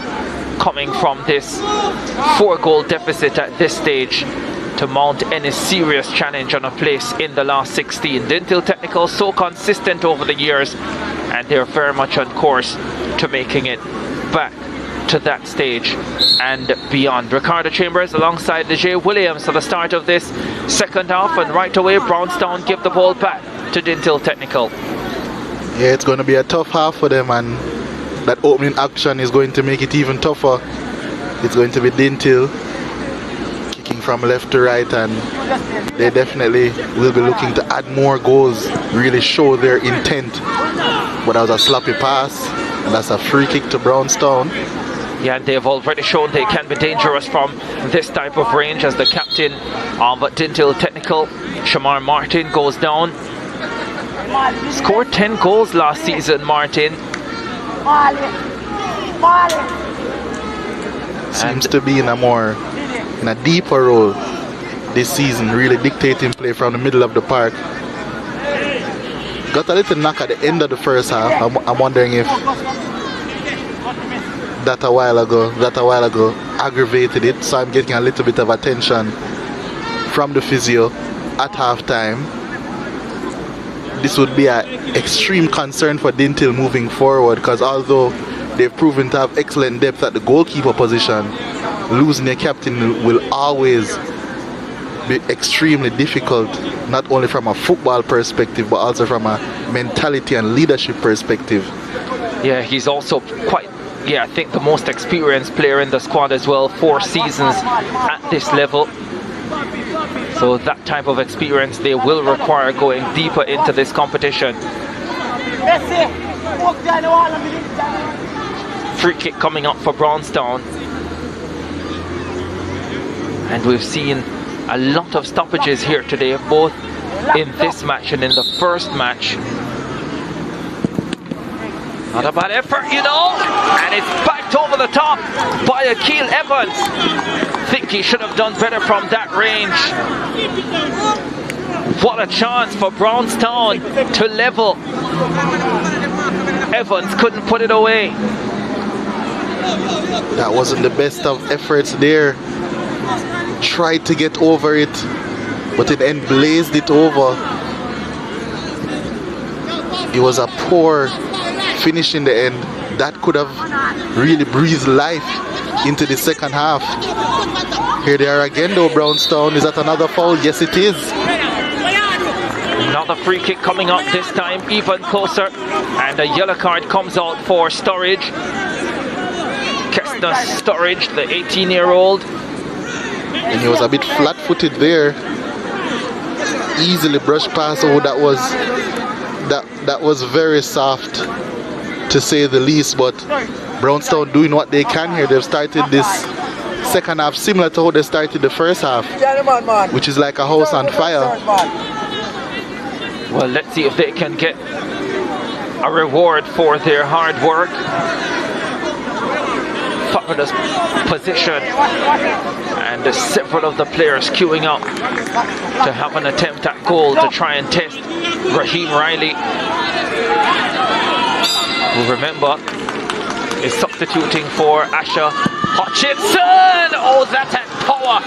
coming from this 4-goal deficit at this stage to mount any serious challenge on a place in the last 16. Dinthill Technical so consistent over the years, and they're very much on course to making it back to that stage and beyond. Ricardo Chambers alongside Jay Williams for the start of this second half, and right away Brownstown give the ball back to Dinthill Technical. Yeah, it's going to be a tough half for them, and that opening action is going to make it even tougher. It's going to be Dinthill kicking from left to right, and they definitely will be looking to add more goals, really show their intent. But that was a sloppy pass, and that's a free kick to Brownstown. Yeah, they've already shown they can be dangerous from this type of range, as the captain of Dinthill Technical, Shamar Martin, goes down. Scored 10 goals last season, Martin. Seems to be in a deeper role this season, really dictating play from the middle of the park. Got a little knock at the end of the first half. I'm wondering if that a while ago aggravated it, so I'm getting a little bit of attention from the physio at halftime. This would be an extreme concern for Dinthill moving forward, because although they've proven to have excellent depth at the goalkeeper position, losing their captain will always be extremely difficult, not only from a football perspective but also from a mentality and leadership perspective. Yeah, he's also quite, I think the most experienced player in the squad as well, 4 seasons at this level. So that type of experience they will require going deeper into this competition. Free kick coming up for Brownstown. And we've seen a lot of stoppages here today, both in this match and in the first match. Not a bad effort, and it's backed over the top by Akil Evans. Think he should have done better from that range. What a chance for Brownstown to level. Evans couldn't put it away. That wasn't the best of efforts there. Tried to get over it, but in the end blazed it over. It was a poor finish in the end. That could have really breathed life into the second half. Here they are again though, Brownstown. Is that another foul? Yes, it is. Another free kick coming up, this time even closer, and a yellow card comes out for Sturridge. Kestner Sturridge, the 18-year-old. And he was a bit flat-footed there. Easily brushed past. Oh, that was very soft, to say the least. But Brownstown doing what they can here. They've started this second half similar to how they started the first half, which is like a house on fire. Well, let's see if they can get a reward for their hard work. Fabulous position, and several of the players queuing up to have an attempt at goal to try and test Raheem Riley, who, remember, is substituting for Asher Hutchinson. Oh, that had power,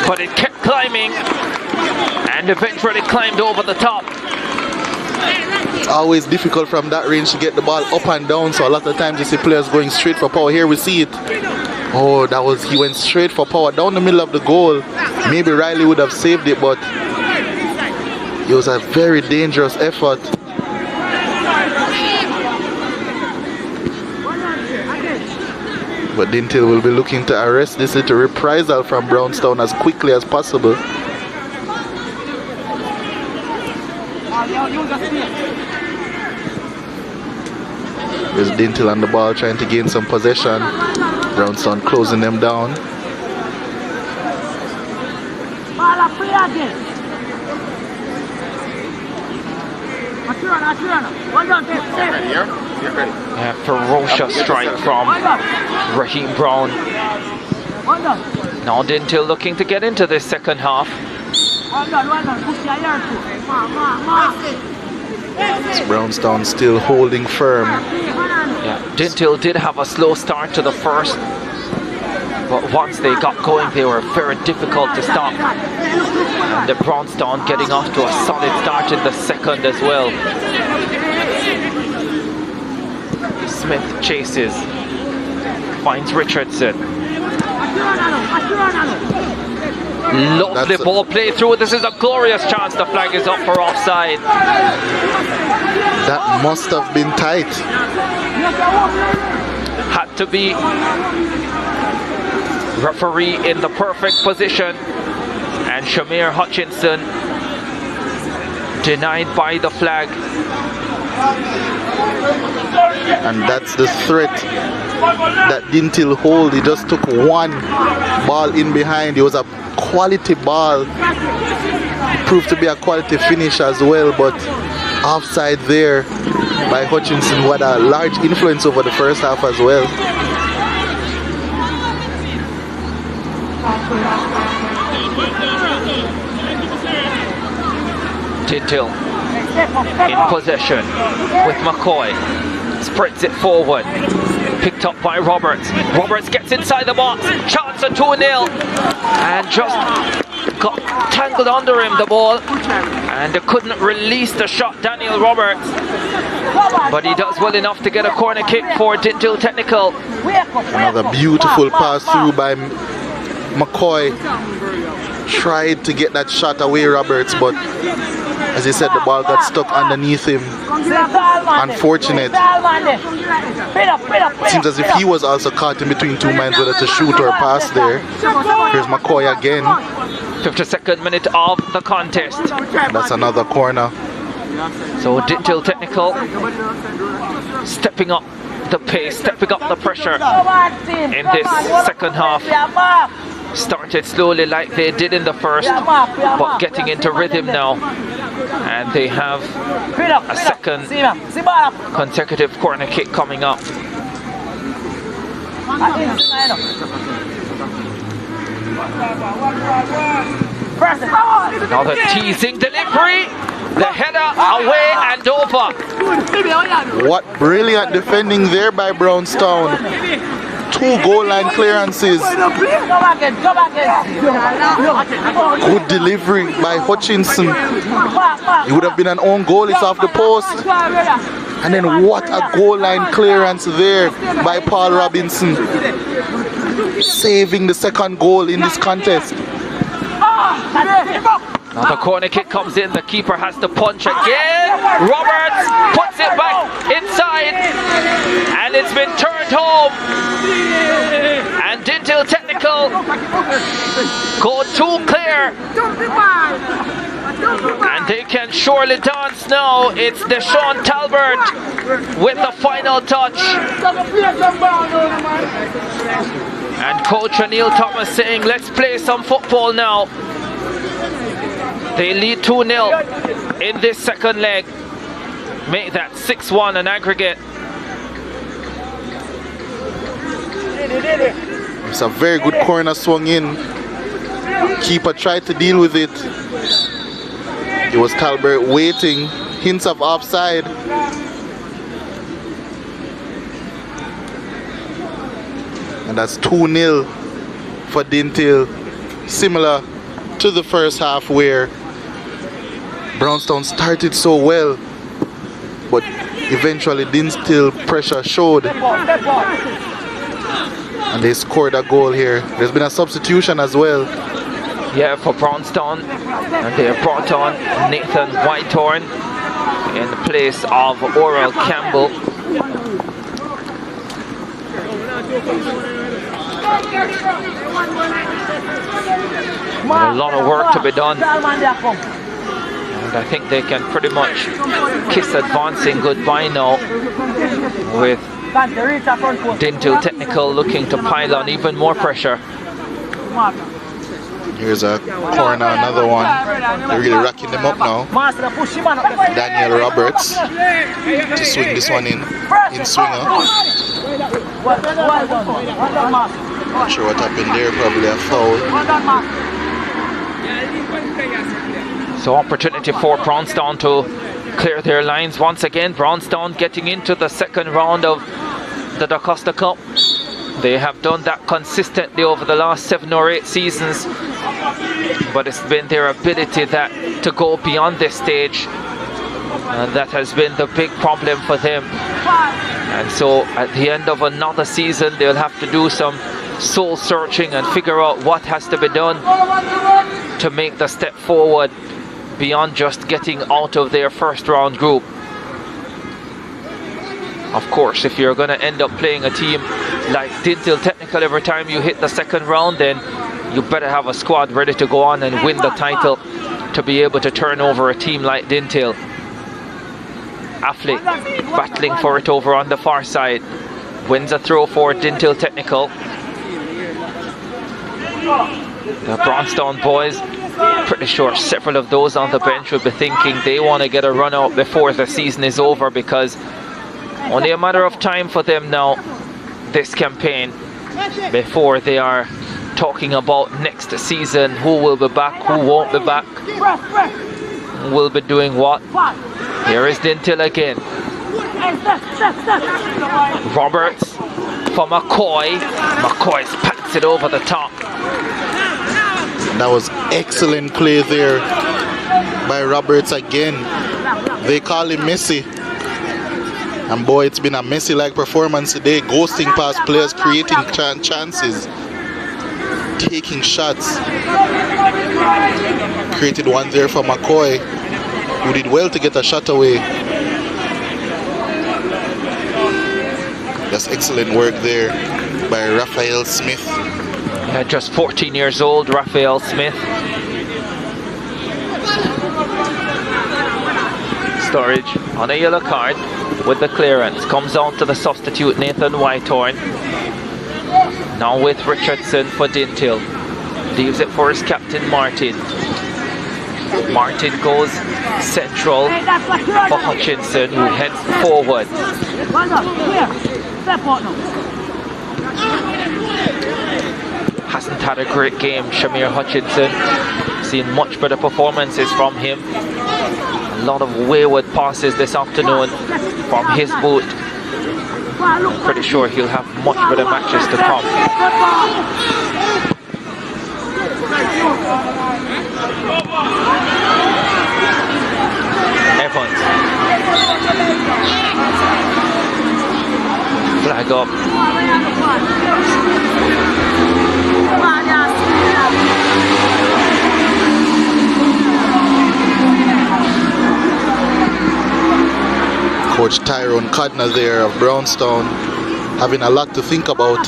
but it kept climbing and eventually climbed over the top. Always difficult from that range to get the ball up and down, so a lot of times you see players going straight for power. Here we see it. Oh, he went straight for power down the middle of the goal. Maybe Riley would have saved it, but it was a very dangerous effort. But Dinthill will be looking to arrest this little reprisal from Brownstown as quickly as possible. There's Dinthill on the ball trying to gain some possession. Brownstown closing them down. Ferocious strike from Raheem Brown. Now Dinthill looking to get into this second half. Brownstown still holding firm. Yeah, Dinthill did have a slow start to the first, but once they got going, they were very difficult to stop. And the Brownstown getting off to a solid start in the second as well. Smith chases, finds Richardson. Lovely ball play through. This is a glorious chance. The flag is up for offside. That must have been tight. Had to be. Referee in the perfect position, and Shamir Hutchinson denied by the flag. And that's the threat that Dinthill hold. He just took one ball in behind. It was a quality ball. Proved to be a quality finish as well, but offside there by Hutchinson, who had a large influence over the first half as well. Dinthill in possession with McCoy, spreads it forward, picked up by Roberts. Roberts gets inside the box, chance a 2-0, and just got tangled under him, the ball, and they couldn't release the shot, Daniel Roberts, but he does well enough to get a corner kick for Dinthill Technical. Another beautiful pass through by McCoy. Tried to get that shot away, Roberts, but as he said, the ball got stuck underneath him. Unfortunate. It seems as if he was also caught in between two minds whether to shoot or pass there. Here's McCoy again. 52nd minute of the contest. That's another corner. So Dinthill Technical stepping up the pace, stepping up the pressure in this second half. Started slowly like they did in the first, but getting into rhythm now, and they have a second consecutive corner kick coming up. Another teasing delivery, the header away and over. What brilliant defending there by Brownstown. 2 goal line clearances. Good delivery by Hutchinson. It would have been an own goal. It's off the post. And then what a goal line clearance there by Paul Robinson. Saving the second goal in this contest. Now the corner kick comes in, the keeper has to punch again. Roberts puts it back inside, and it's been turned home. And Dinthill Technical go 2 clear. And they can surely dance now. It's Deshaun Talbert with the final touch. And Coach O'Neill Thomas saying, let's play some football now. They lead 2-0 in this second leg. make that 6-1 an aggregate. It's a very good corner swung in. Keeper tried to deal with it. It was Talbert waiting. Hints of offside. And that's 2-0 for Dinthill. Similar to the first half where Brownstown started so well, but eventually Dinthill pressure showed. And they scored a goal here. There's been a substitution as well. Yeah, for Brownstown. And they have brought on Nathan Whitehorn in the place of Oral Campbell. And a lot of work to be done. And I think they can pretty much kiss advancing goodbye now, with Dinthill Technical looking to pile on even more pressure. Here's a corner, another one. They're really racking them up now. Daniel Roberts to swing this one in swinger. Not sure what happened there, probably a foul. So opportunity for Brownstown to clear their lines once again. Brownstown getting into the second round of the DaCosta Cup. They have done that consistently over the last 7 or 8 seasons, but it's been their ability to go beyond this stage, and that has been the big problem for them. And so at the end of another season, they'll have to do some soul searching and figure out what has to be done to make the step forward beyond just getting out of their first round group. Of course, if you're going to end up playing a team like Dinthill Technical every time you hit the second round, then you better have a squad ready to go on and win the title to be able to turn over a team like Dinthill. Affleck battling for it over on the far side. Wins a throw for Dinthill Technical. The Brownstown boys, pretty sure several of those on the bench will be thinking they want to get a run out before the season is over, because only a matter of time for them now, this campaign, before they are talking about next season, who will be back, who won't be back, who will be doing what. Here is Dinthill again. Roberts for McCoy. McCoy's pats it over the top. That was excellent play there by Roberts again. They call him Messi. And boy, it's been a Messi-like performance today. Ghosting past players, creating chances, taking shots. Created one there for McCoy, who did well to get a shot away. That's excellent work there by Raphael Smith. Yeah, just 14 years old, Raphael Smith. Sturridge on a yellow card with the clearance. Comes out to the substitute Nathan Whitehorn. Now with Richardson for Dinthill. Leaves it for his captain Martin. Martin goes central for Hutchinson, who heads forward. Hasn't had a great game, Shamir Hutchinson. Seen much better performances from him. A lot of wayward passes this afternoon from his boot. I'm pretty sure he'll have much better matches to come. Evans. Flag up. Coach Tyrone Codner there of Brownstown, having a lot to think about.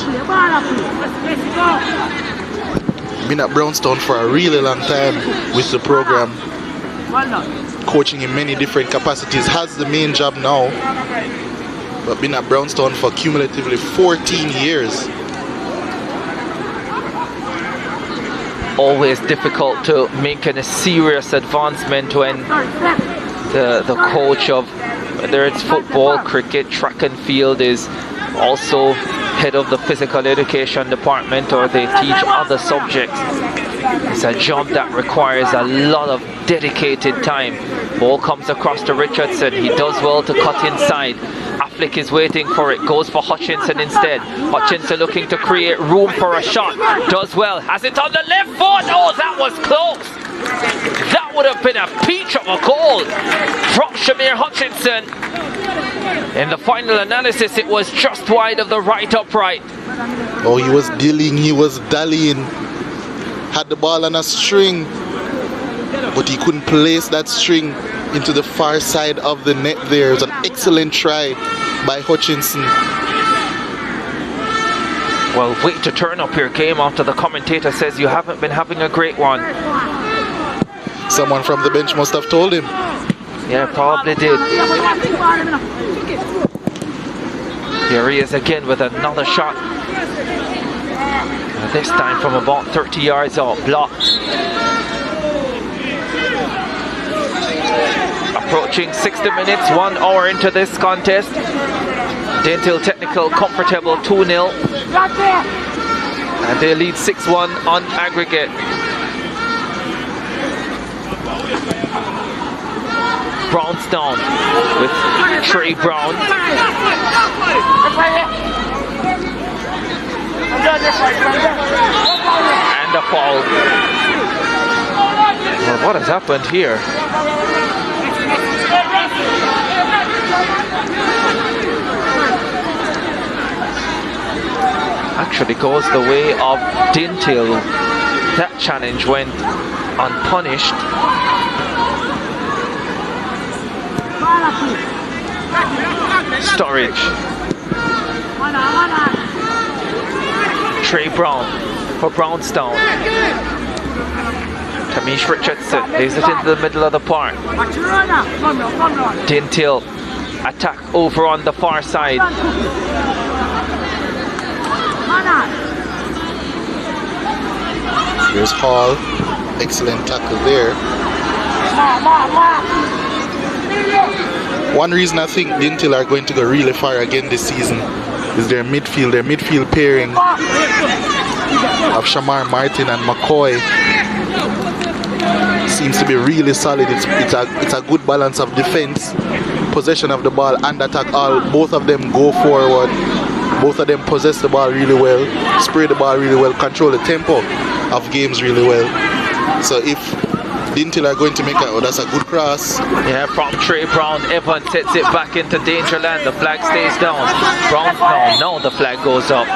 Been at Brownstown for a really long time with the program, coaching in many different capacities, has the main job now, but been at Brownstown for cumulatively 14 years. Always difficult to make a serious advancement when the coach of whether it's football, cricket, track and field, is also head of the physical education department, or they teach other subjects. It's a job that requires a lot of dedicated time. Ball comes across to Richardson. He does well to cut inside. Affleck is waiting for it. Goes for Hutchinson instead. Hutchinson looking to create room for a shot. Does well. Has it on the left foot. Oh, that was close. That would have been a peach of a goal from Shamir Hutchinson. In the final analysis, it was just wide of the right upright. Oh, he was dealing, he was dallying. Had the ball on a string, but he couldn't place that string into the far side of the net there. It was an excellent try by Hutchinson. Well, wait to turn up your game after the commentator says you haven't been having a great one. Someone from the bench must have told him. Yeah, probably did. Here he is again with another shot. This time from about 30 yards out, blocked. Approaching 60 minutes, 1 hour into this contest. Dinthill Technical comfortable 2-0. And they lead 6-1 on aggregate. Brownstown with Trey Brown. And a foul. Well, what has happened here? Actually goes the way of Dinthill. That challenge went unpunished. Storage. Trey Brown for Brownstown. Tamish Richardson lays it into the middle of the park. Dinthill attack over on the far side. Here's Hall. Excellent tackle there. One reason I think Dinthill are going to go really far again this season is their midfield pairing of Shamar Martin and McCoy seems to be really solid. It's a good balance of defense, possession of the ball and attack. Both of them go forward. Both of them possess the ball really well, spray the ball really well, control the tempo of games really well. So if Dinthill are going to make that's a good cross. Yeah, from Trey Brown. Evans sets it back into danger land. The flag stays down. Brown, no, the flag goes up.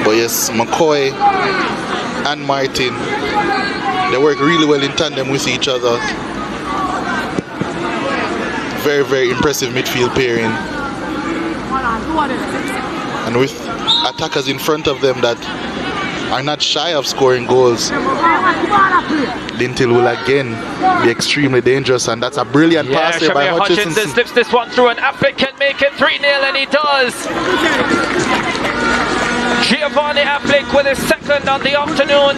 But yes, McCoy and Martin, they work really well in tandem with each other. Very, very impressive midfield pairing. And with attackers in front of them that are not shy of scoring goals, Dinthill will again be extremely dangerous, and that's a brilliant pass there by Hutchinson. Slips this one through, and Affleck can make it 3-0, and he does. Giovanni Affleck with his second on the afternoon,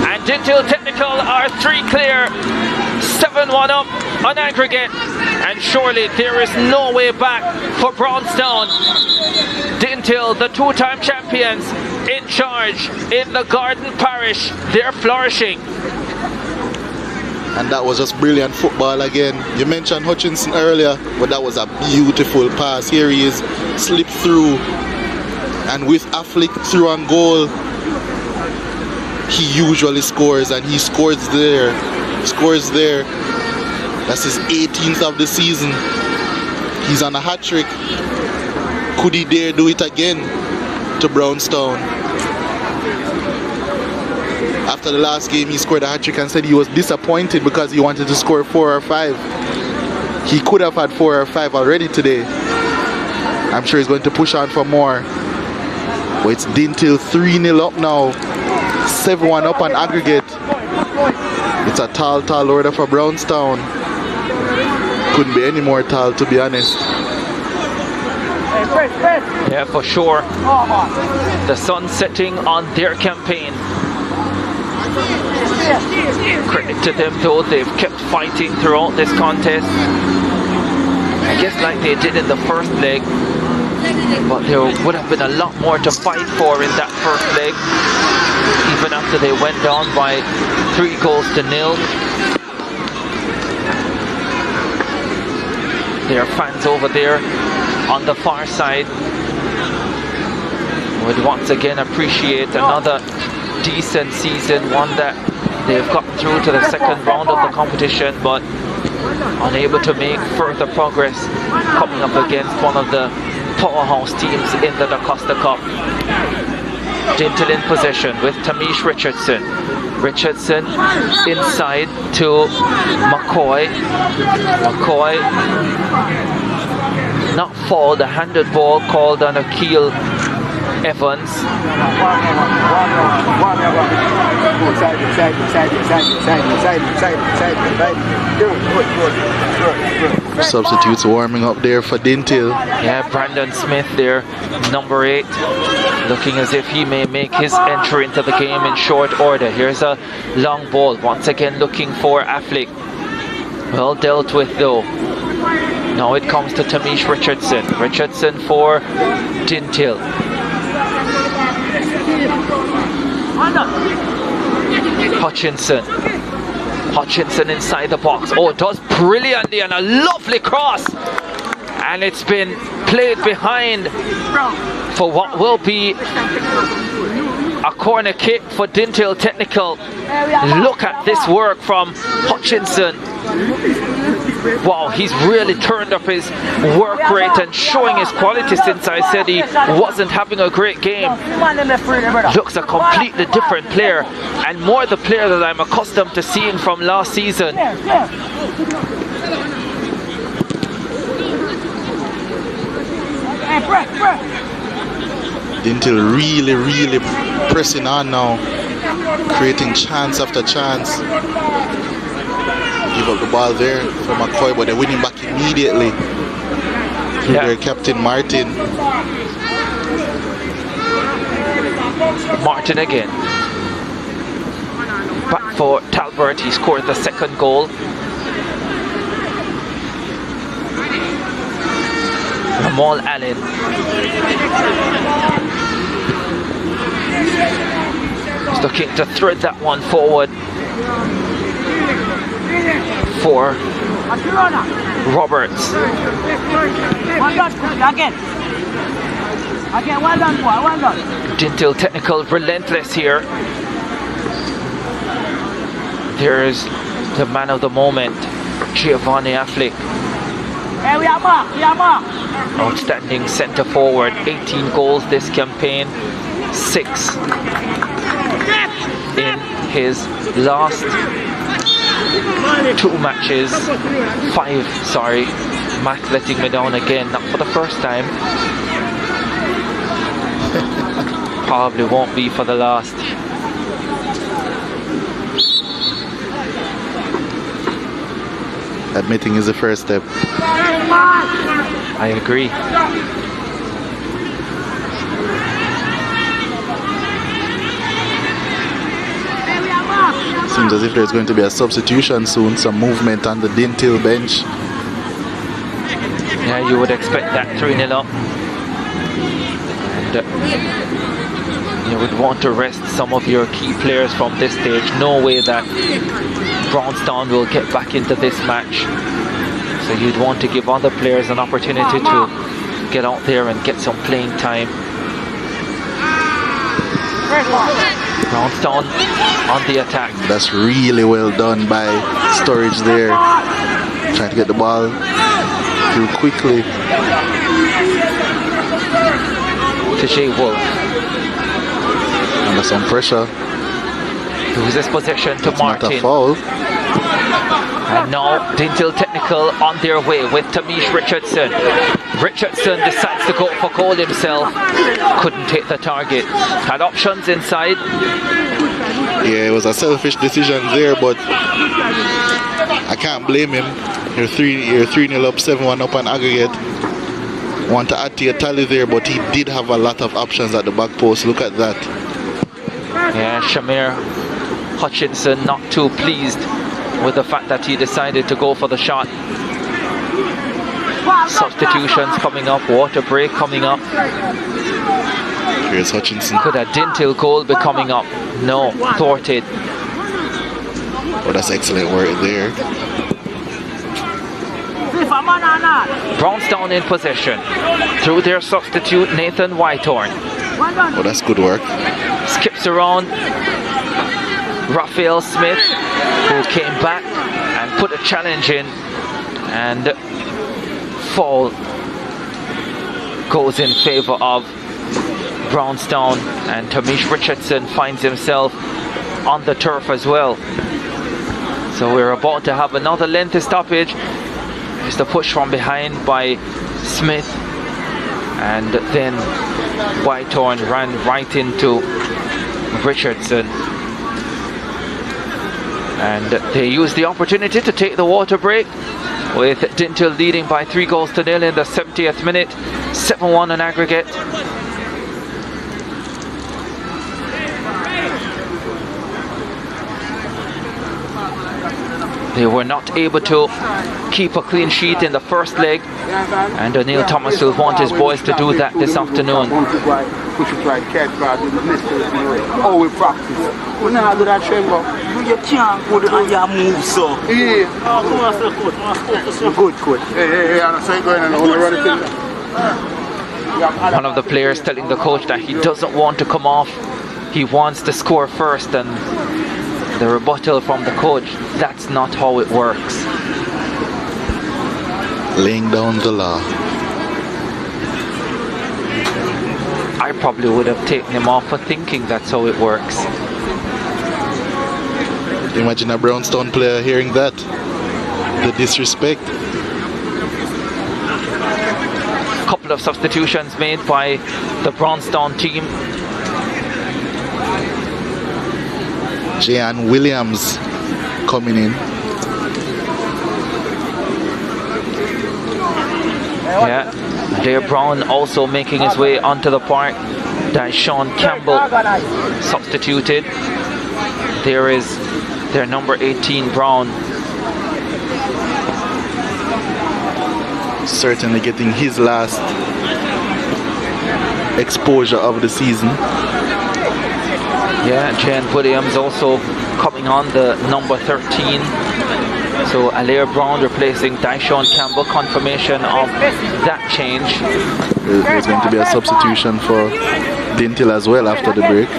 and Dinthill Technical are 3 clear, 7-1 up on aggregate, and surely there is no way back for Brownstown. Dinthill, the 2-time champions, in charge in the Garden Parish. They're flourishing. And that was just brilliant football again. You mentioned Hutchinson earlier, but that was a beautiful pass. Here he is, slipped through, and with Affleck through on goal, he usually scores, and he scores there. That's his 18th of the season. He's on a hat-trick. Could he dare do it again to Brownstown? After the last game, he scored a hat-trick and said he was disappointed because he wanted to score 4 or 5. He could have had 4 or 5 already today. I'm sure he's going to push on for more. But it's Dinthill 3-0 up now. 7-1 up on aggregate. It's a tall order for Brownstown. Couldn't be any more tall, to be honest. Yeah, for sure. The sun setting on their campaign. Credit to them though, they've kept fighting throughout this contest. I guess like they did in the first leg, but there would have been a lot more to fight for in that first leg, even after they went down by 3-0. There are fans over there on the far side would once again appreciate another decent season, one that they've gotten through to the second round of the competition, but unable to make further progress coming up against one of the powerhouse teams in the DaCosta Cup. Dinthill in possession with Tamish Richardson. Richardson inside to McCoy. McCoy not fouled, a handed ball called on Akil Evans. Substitutes warming up there for Dinthill. Yeah, Brandon Smith there, number 8, looking as if he may make his entry into the game in short order. Here's a long ball, once again looking for Affleck. Well dealt with though. Now it comes to Tamish Richardson. Richardson for Dinthill. Hutchinson inside the box. Oh, does brilliantly, and a lovely cross. And it's been played behind for what will be a corner kick for Dinthill Technical. Look at this work from Hutchinson. Wow, he's really turned up his work rate and showing his quality since I said he wasn't having a great game. Looks a completely different player, and more the player that I'm accustomed to seeing from last season. Dinthill really pressing on now, creating chance after chance. Give up the ball there for McCoy, but they're winning back immediately through their captain Martin. Martin again. Back for Talbert, he scored the second goal. Ramal Allen. He's looking to thread that one forward for Roberts. Dinthill Technical relentless here. There's the man of the moment, Giovanni Affleck. Outstanding centre forward, 18 goals this campaign, 6 in his last 2 matches. 5, sorry, Matt letting me down again, not for the first time. Probably won't be for the last. Admitting is the first step. I agree. Seems as if there's going to be a substitution soon, some movement on the Dinthill bench. Yeah, you would expect that 3-0 up. And you would want to rest some of your key players from this stage. No way that Brownstown will get back into this match. So you'd want to give other players an opportunity to get out there and get some playing time. Brownstown on the attack. That's really well done by Sturridge there. Trying to get the ball through quickly. To Jay Wolf. Under some pressure. Loses possession to Martin. Not a foul. And now Dinthill Technical on their way with Tamish Richardson. Richardson decides to go for goal himself. Couldn't hit the target. Had options inside. Yeah, it was a selfish decision there, but I can't blame him. You're 3-0 up, 7-1 up on aggregate. Want to add to your tally there, but he did have a lot of options at the back post. Look at that. Yeah, Shamir Hutchinson not too pleased with the fact that he decided to go for the shot. Substitutions coming up, water break coming up. Here's Hutchinson. Could a Dinthill goal be coming up? No, thwarted. Oh, that's excellent work there. Brownstown in possession through their substitute Nathan Whitehorn. Oh, that's good work. Skips around Raphael Smith, who came back and put a challenge in, and foul goes in favor of Brownstown, and Tamish Richardson finds himself on the turf as well. So we're about to have another lengthy stoppage. Just a push from behind by Smith, and then Whitehorn ran right into Richardson, and they used the opportunity to take the water break, with Dinthill leading by 3-0 in the 70th minute, 7-1 on aggregate. They were not able to keep a clean sheet in the first leg, and Neil Thomas will want his boys to do that this afternoon. Oh, we practice. We now do that chamber. You can't put it on your move, so. Yeah. Good coach. Hey, I'm saying going on. One of the players telling the coach that he doesn't want to come off. He wants to score first, and the rebuttal from the coach, that's not how it works. Laying down the law. I probably would have taken him off for thinking that's how it works. Imagine a Brownstown player hearing that. The disrespect. Couple of substitutions made by the Brownstown team. Jean Williams coming in. Yeah, Dare Brown also making his way onto the park. Sean Campbell substituted. There is their number 18 Brown. Certainly getting his last exposure of the season. Yeah, Jan Williams also coming on, the number 13. So Alair Brown replacing Dyshon Campbell, confirmation of that change. There's going to be a substitution for Dinthill as well after the break.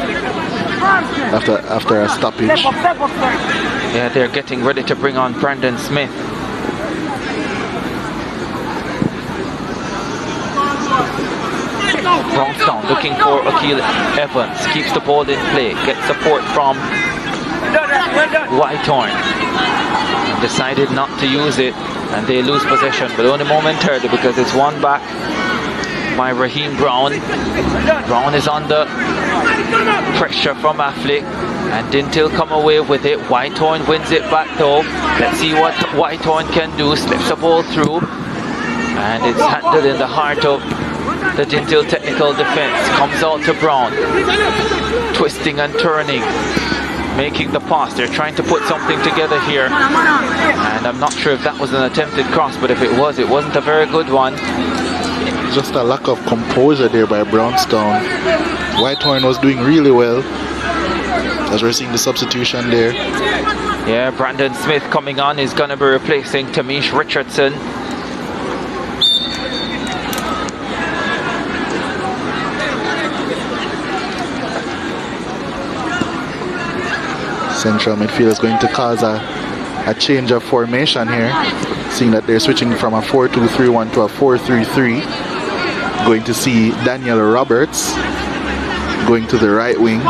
After a stoppage. Yeah, they're getting ready to bring on Brandon Smith. Brownstown looking for Akil Evans, keeps the ball in play, gets support from Whitehorn. Decided not to use it, and they lose possession, but only momentarily because it's won back by Raheem Brown. Brown is under pressure from Affleck, and Dinthill come away with it. Whitehorn wins it back though. Let's see what Whitehorn can do. Slips the ball through, and it's handled in the heart of the Dinthill technical defense. Comes out to Brown, twisting and turning, making the pass. They're trying to put something together here, and I'm not sure if that was an attempted cross, but if it was, it wasn't a very good one. Just a lack of composure there by Brownstown. Whitehorn was doing really well, as we're seeing the substitution there. Yeah, Brandon Smith coming on is going to be replacing Tamish Richardson. Central midfield is going to cause a change of formation here, seeing that they're switching from a 4-2-3-1 to a 4-3-3. Going to see Daniel Roberts going to the right wing.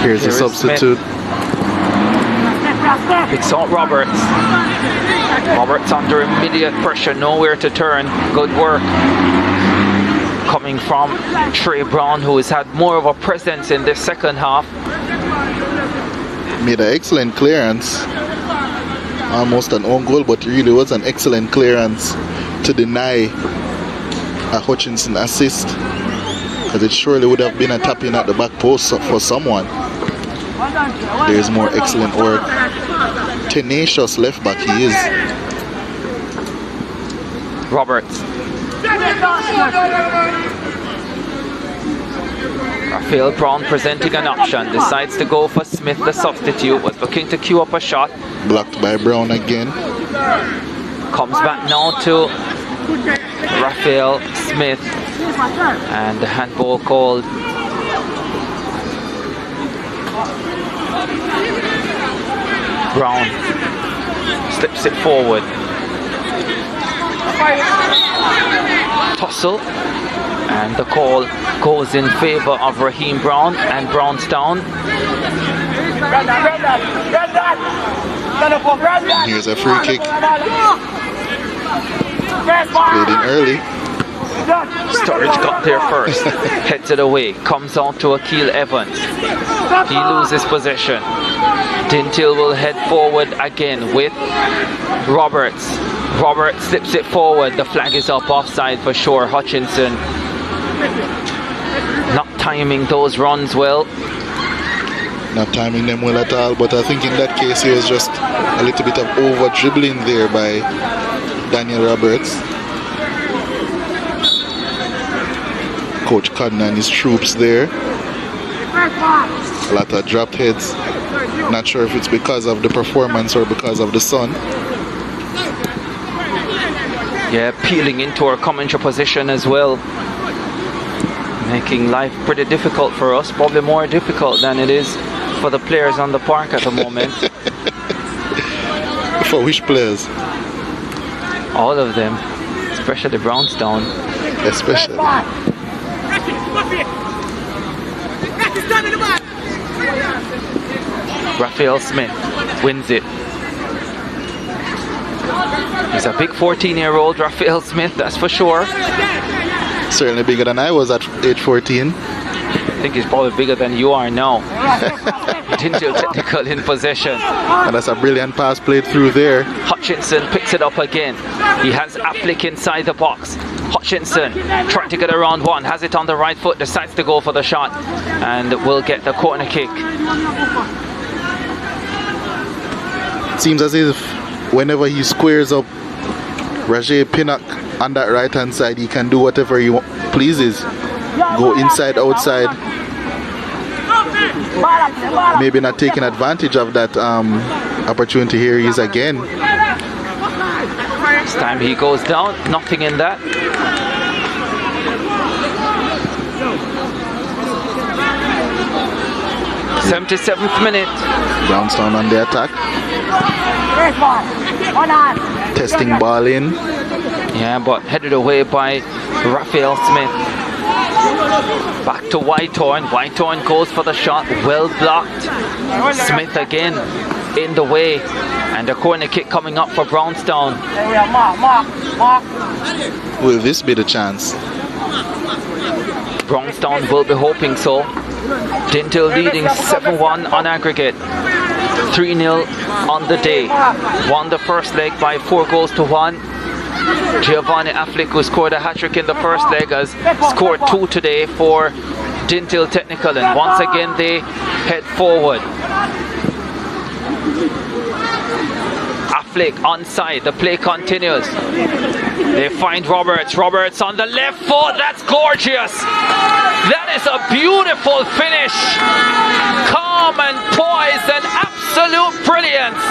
Here's the substitute. It's out Roberts. Roberts under immediate pressure, nowhere to turn. Good work coming from Trey Brown, who has had more of a presence in this second half. Made an excellent clearance. Almost an own goal, but really was an excellent clearance to deny a Hutchinson assist, because it surely would have been a tap in at the back post for someone. There's more excellent work. Tenacious left back he is. Roberts. Raphael Brown presenting an option, decides to go for Smith, the substitute, was looking to queue up a shot. Blocked by Brown again. Comes back now to Raphael Smith, and the handball called. Brown slips it forward. Tussle, and the call goes in favor of Raheem Brown and Brownstown. Here's a free kick. Played in early. Sturridge got there first, heads it away, comes on to Akil Evans. He loses possession. Dinthill will head forward again with Roberts. Roberts slips it forward. The flag is up, offside for sure. Hutchinson not timing those runs well. Not timing them well at all, but I think in that case it was just a little bit of over dribbling there by Daniel Roberts. Coach Cotton and his troops there. A lot of dropped heads. Not sure if it's because of the performance or because of the sun. Yeah, peeling into our commentary position as well. Making life pretty difficult for us. Probably more difficult than it is for the players on the park at the moment. For which players? All of them. Especially Brownstown. Especially. Raphael Smith wins it. He's a big 14-year-old Raphael Smith, that's for sure. Certainly bigger than I was at age 14. I think he's probably bigger than you are now. Dinthill technical in possession. And that's a brilliant pass played through there. Hutchinson picks it up again. He has Affleck inside the box. Hutchinson trying to get around one, has it on the right foot, decides to go for the shot, and will get the corner kick. Seems as if whenever he squares up Rajay Pinnock on that right hand side, he can do whatever he pleases. Go inside, outside. Maybe not taking advantage of that opportunity. Here he is again. This time he goes down, nothing in that. '77th minute. Brownstown on the attack. Testing ball in. Yeah, but headed away by Raphael Smith. Back to Whitehorn. Whitehorn goes for the shot. Well blocked. Smith again in the way. And a corner kick coming up for Brownstown. Will this be the chance? Brownstown will be hoping so. Dinthill leading 7-1 on aggregate. 3-0 on the day. Won the first leg by 4-1. Giovanni Affleck, who scored a hat-trick in the first leg, has scored 2 today for Dinthill Technical, and once again they head forward. Affleck onside, the play continues. They find Roberts. Roberts on the left foot. That's gorgeous. That is a beautiful finish. Calm and poised and absolute brilliance.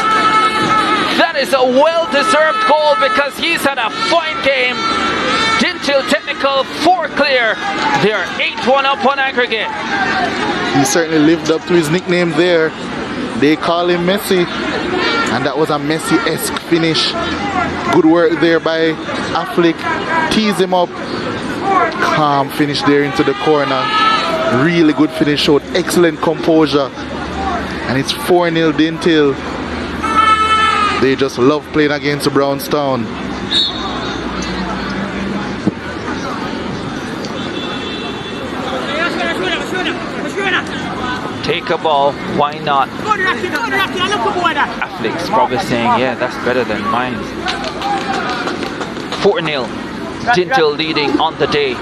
That is a well-deserved goal because he's had a fine game. Dinthill Technical 4 clear. They're 8-1 up on aggregate. He certainly lived up to his nickname there. They call him Messi. And that was a Messi-esque finish. Good work there by Affleck. Tease him up. Calm finish there into the corner. Really good finish. Showed excellent composure. And it's 4-0 Dinthill. They just love playing against Brownstown. Take a ball, why not? Affleck's probably saying, yeah, that's better than mine. 4-0, Dinthill leading on the day.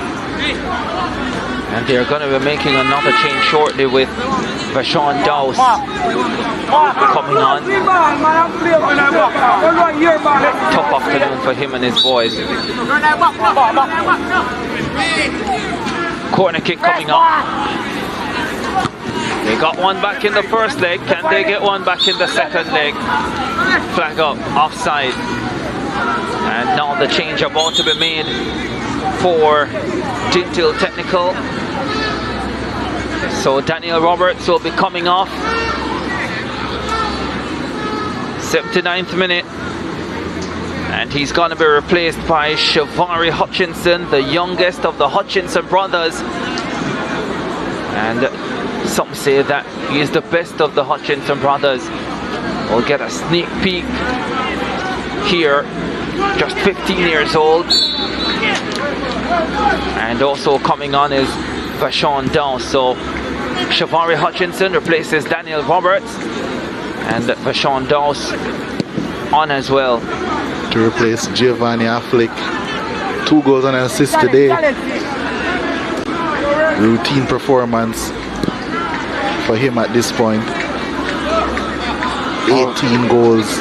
And they're going to be making another change shortly with Vashon Dowse coming on. Tough afternoon for him and his boys. Corner kick coming up. They got one back in the first leg. Can they get one back in the second leg? Flag up, offside. And now the change about to be made for Dinthill Technical. So Daniel Roberts will be coming off. 79th minute. And he's going to be replaced by Shavari Hutchinson, the youngest of the Hutchinson brothers. And some say that he is the best of the Hutchinson brothers. We'll get a sneak peek here. Just 15 years old. And also coming on is Vashon Dowse. So Shavari Hutchinson replaces Daniel Roberts, and Vashon Dowse on as well. To replace Giovanni Affleck. 2 goals and an assist today. Routine performance for him at this point. 18 goals.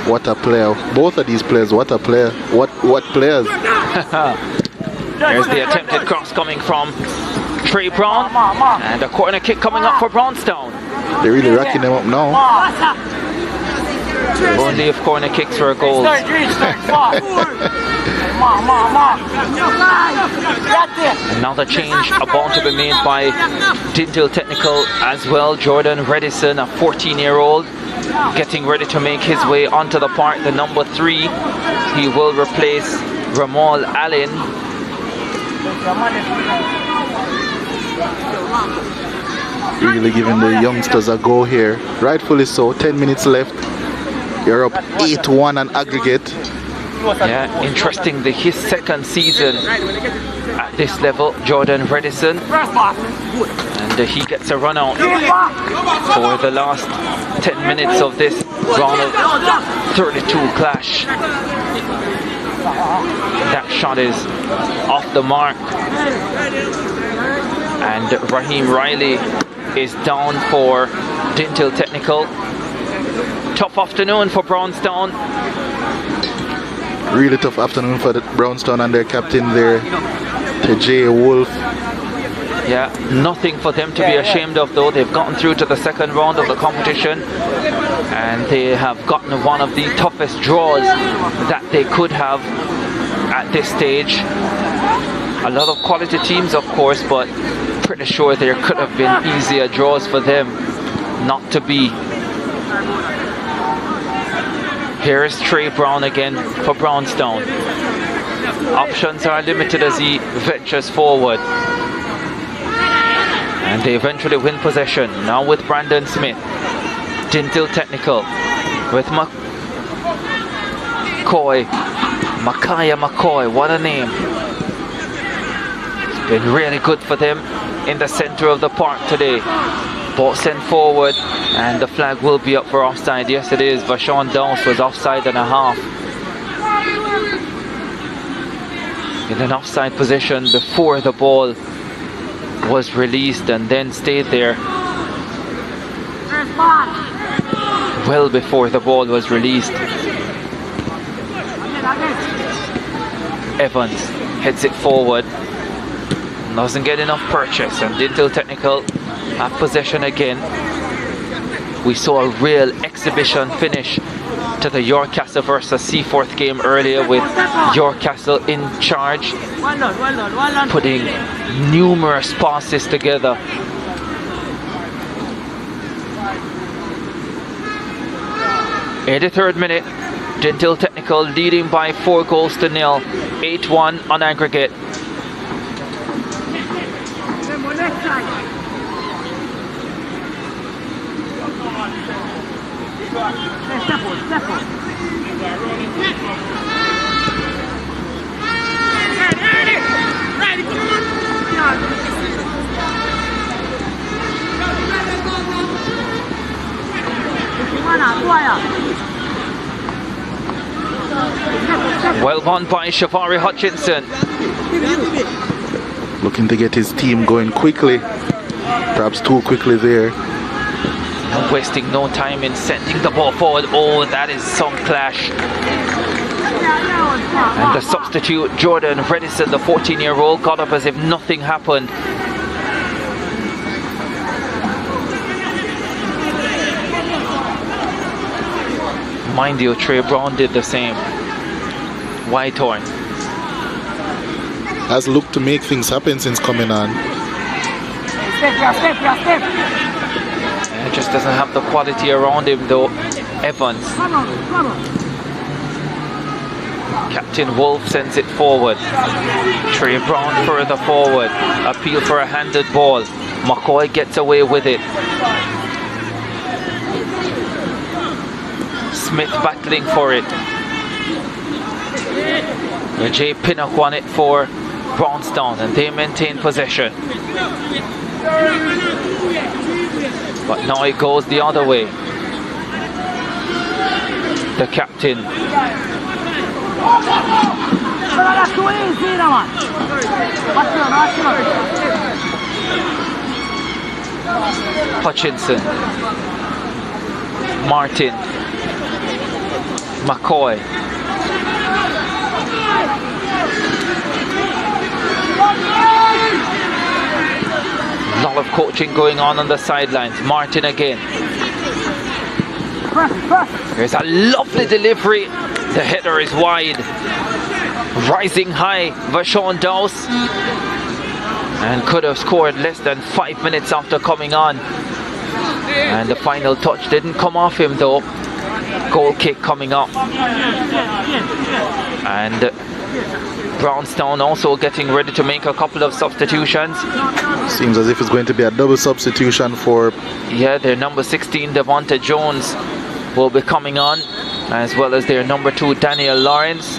What a player. Both of these players, what a player. What players. There's the attempted cross coming from Trey Brown, and a corner kick coming up for Brownstown. They're really racking them up now. Only if corner kicks were goals. Another change about to be made by Dinthill Technical as well. Jordan Redison, a 14-year-old, getting ready to make his way onto the park. The number 3, he will replace Ramal Allen. Really giving the youngsters a go here. Rightfully so. 10 minutes left. You're up 8-1 on aggregate. Yeah, interesting. His second season at this level, Jordan Redison. And he gets a run out for the last 10 minutes of this round of 32 clash. That shot is off the mark. And Raheem Riley is down for Dinthill Technical. Tough afternoon for Brownstown. Really tough afternoon for the Brownstown and their captain there, T.J. Wolf. Yeah, nothing for them to be ashamed of though. They've gotten through to the second round of the competition, and they have gotten one of the toughest draws that they could have at this stage. A lot of quality teams, of course, but pretty sure there could have been easier draws for them not to be. Here's Trey Brown again for Brownstown. Options are limited as he ventures forward. And they eventually win possession. Now with Brandon Smith. Dinthill Technical with McCoy. Makaya McCoy, what a name. It's been really good for them in the center of the park today. Ball sent forward, and the flag will be up for offside. Yes, it is. Vashon Dowse was offside and a half. In an offside position before the ball was released, and then stayed there well before the ball was released. Evans heads it forward. Doesn't get enough purchase, and Dinthill Technical have possession again. We saw a real exhibition finish to the Yorkcastle versus Seaforth game earlier, with Yorkcastle in charge, putting numerous passes together. In the 3rd minute, Dinthill Technical leading by 4 goals to 0, 8-1 on aggregate. Well won by Shavari Hutchinson. Looking to get his team going quickly. Perhaps too quickly there. Not wasting no time in sending the ball forward. Oh, that is some clash. And the substitute, Jordan Redison, the 14-year-old, got up as if nothing happened. Mind you, Trey Brown did the same. Whitehorn has looked to make things happen since coming on. He just doesn't have the quality around him though. Evans. Captain Wolf sends it forward. Trey Brown further forward. Appeal for a handed ball. McCoy gets away with it. Smith battling for it. Jay Pinnock won it for Brownstown and they maintain possession. But now it goes the other way. The captain. Hutchinson. Martin. McCoy. A lot of coaching going on the sidelines. Martin again. There's a lovely delivery. The header is wide. Rising high, Vashon Dowse. And could have scored less than 5 minutes after coming on. And the final touch didn't come off him though. Goal kick coming up. And Brownstown also getting ready to make a couple of substitutions. Seems as if it's going to be a double substitution for... Yeah, their number 16, Devonta Jones, will be coming on, as well as their number 2, Daniel Lawrence.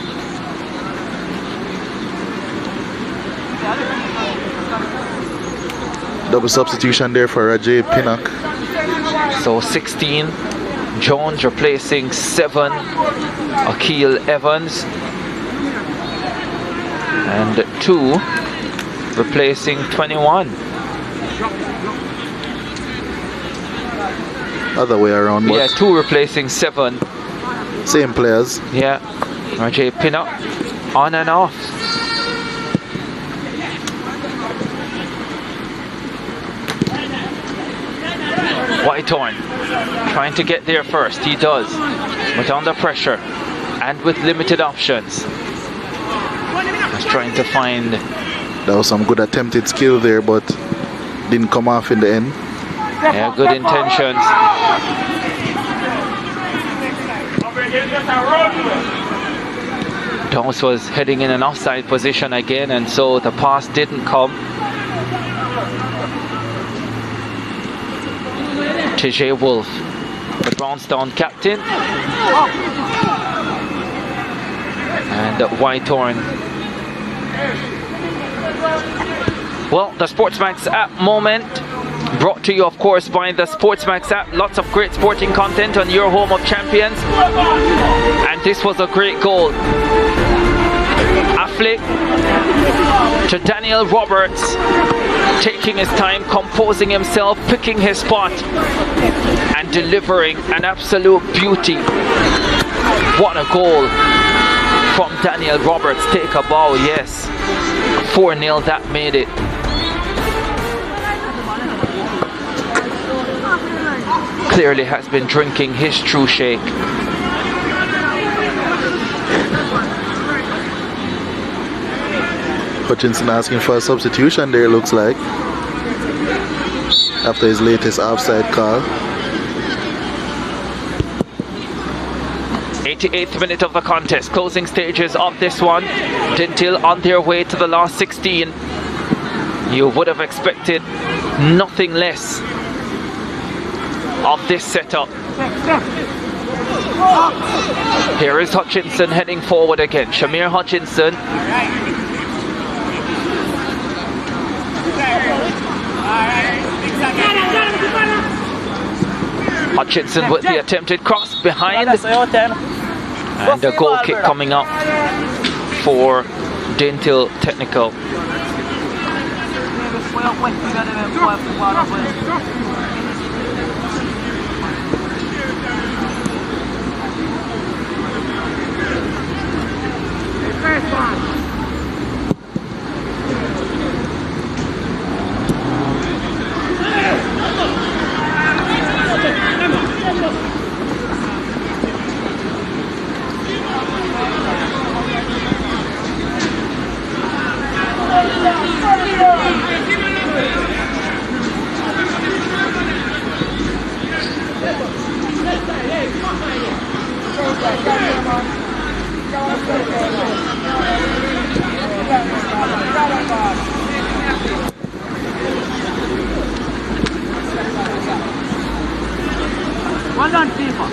Double substitution there for Jay Pinnock. So 16, Jones replacing 7, Akil Evans. And 2 replacing 21. Other way around. Yeah, 2 replacing 7. Same players. Yeah, RJ Pinnock on and off. Whitehorn trying to get there first. He does, but under pressure and with limited options. Trying to find. There was some good attempted skill there, but didn't come off in the end. Yeah, good intentions. Dowse was heading in an offside position again, and so the pass didn't come. TJ Wolf, the Brownstown captain. And Whitehorn. Well, the SportsMax app moment brought to you, of course, by the SportsMax app. Lots of great sporting content on your home of champions. And this was a great goal. A flick to Daniel Roberts, taking his time, composing himself, picking his spot, and delivering an absolute beauty. What a goal from Daniel Roberts. Take a bow, yes. 4-0, that made it. Clearly has been drinking his true shake. Hutchinson asking for a substitution there, looks like, after his latest offside call. 88th minute of the contest, closing stages of this one. Dinthill on their way to the last 16. You would have expected nothing less of this setup. Here is Hutchinson heading forward again. Shamir Hutchinson. Hutchinson with the attempted cross behind. And a goal kick coming up for Dinthill Technical. Well done, people.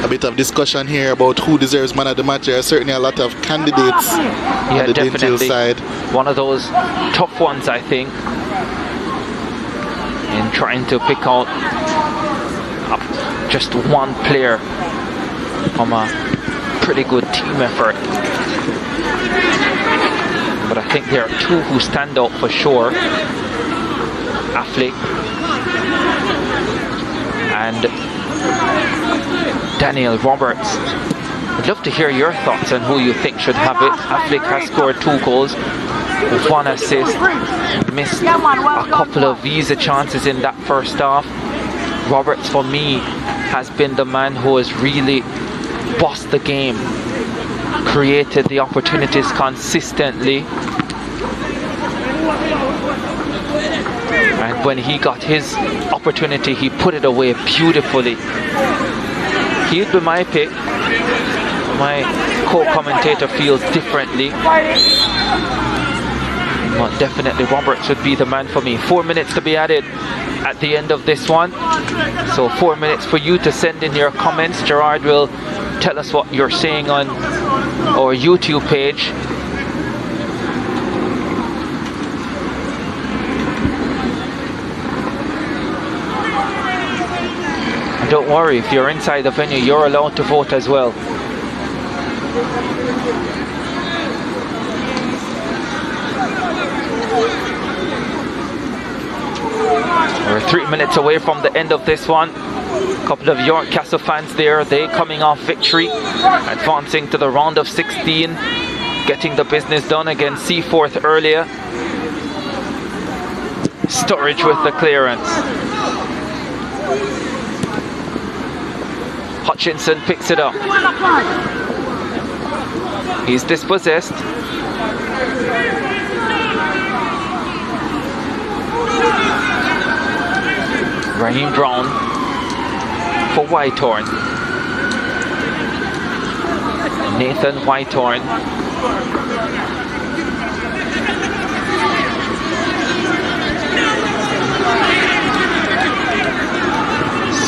A bit of discussion here about who deserves man of the match. There are certainly a lot of candidates on the Dinthill side. One of those tough ones, I think, in trying to pick out just one player from a pretty good team effort. But I think there are two who stand out for sure. Affleck and Daniel Roberts. I'd love to hear your thoughts on who you think should have it. Affleck has scored 2 goals, 1 assist, missed a couple of visa chances in that first half. Roberts, for me, has been the man who has really bossed the game, created the opportunities consistently, and when he got his opportunity, he put it away beautifully. He'd be my pick. My co-commentator feels differently, but definitely Roberts would be the man for me. 4 minutes to be added at the end of this one, so 4 minutes for you to send in your comments. Gerard will tell us what you're saying on our YouTube page. And don't worry, if you're inside the venue, you're allowed to vote as well. We're 3 minutes away from the end of this one. A couple of York Castle fans there, they coming off victory, advancing to the round of 16, getting the business done against Seaforth earlier. Sturridge with the clearance. Hutchinson picks it up. He's dispossessed. Raheem Brown for Whitehorn. Nathan Whitehorn.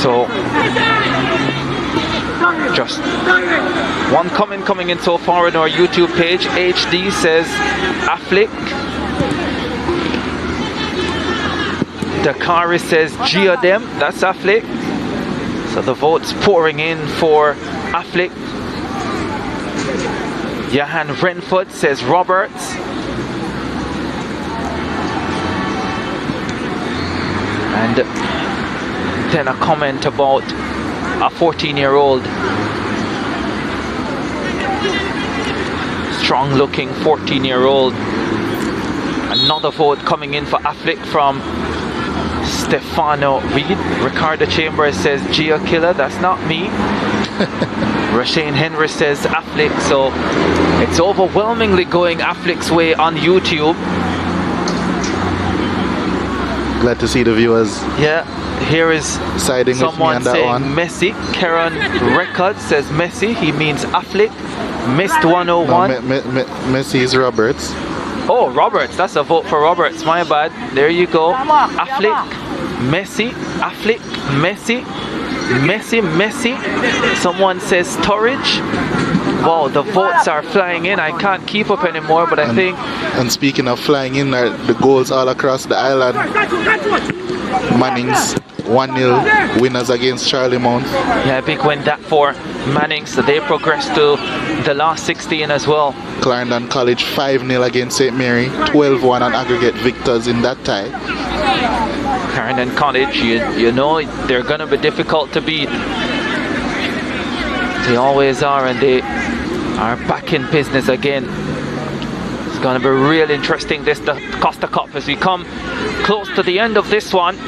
So just one comment coming in so far on our YouTube page. HD says Affleck. Dakari says Giadem, that's Affleck. So the votes pouring in for Affleck. Johan Renford says Roberts. And then a comment about a 14-year-old, strong looking 14-year-old. Another vote coming in for Affleck from Stefano Reed. Ricardo Chambers says Gio Killer, that's not me. Rashane Henry says Affleck, so it's overwhelmingly going Affleck's way on YouTube. Glad to see the viewers. Yeah, here is siding someone with me on saying that one. Messi. Karen Records says Messi, he means Affleck. Missed 101. No, Messi is Roberts. Oh, Roberts, that's a vote for Roberts, my bad. There you go. Affleck, Messi, Affleck, Messi, Messi, Messi. Someone says Sturridge. Wow, the votes are flying in. I can't keep up anymore, but I think... And speaking of flying in, are the goals all across the island. Mannings 1-0 winners against Charlie Mount. Yeah, big win that for Mannings. So they progressed to the last 16 as well. Clarendon College 5-0 against St. Mary. 12-1 on aggregate victors in that tie. Clarendon College, you know they're going to be difficult to beat. They always are, and they are back in business again. It's going to be real interesting, this DaCosta Cup, as we come close to the end of this one.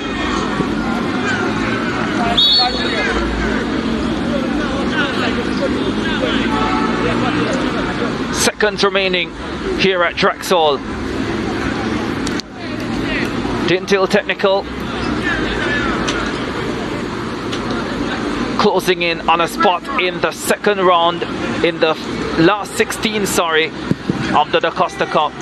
Seconds remaining here at Drexel. Dinthill Technical closing in on a spot in the second round, in the last 16, of the DaCosta Cup.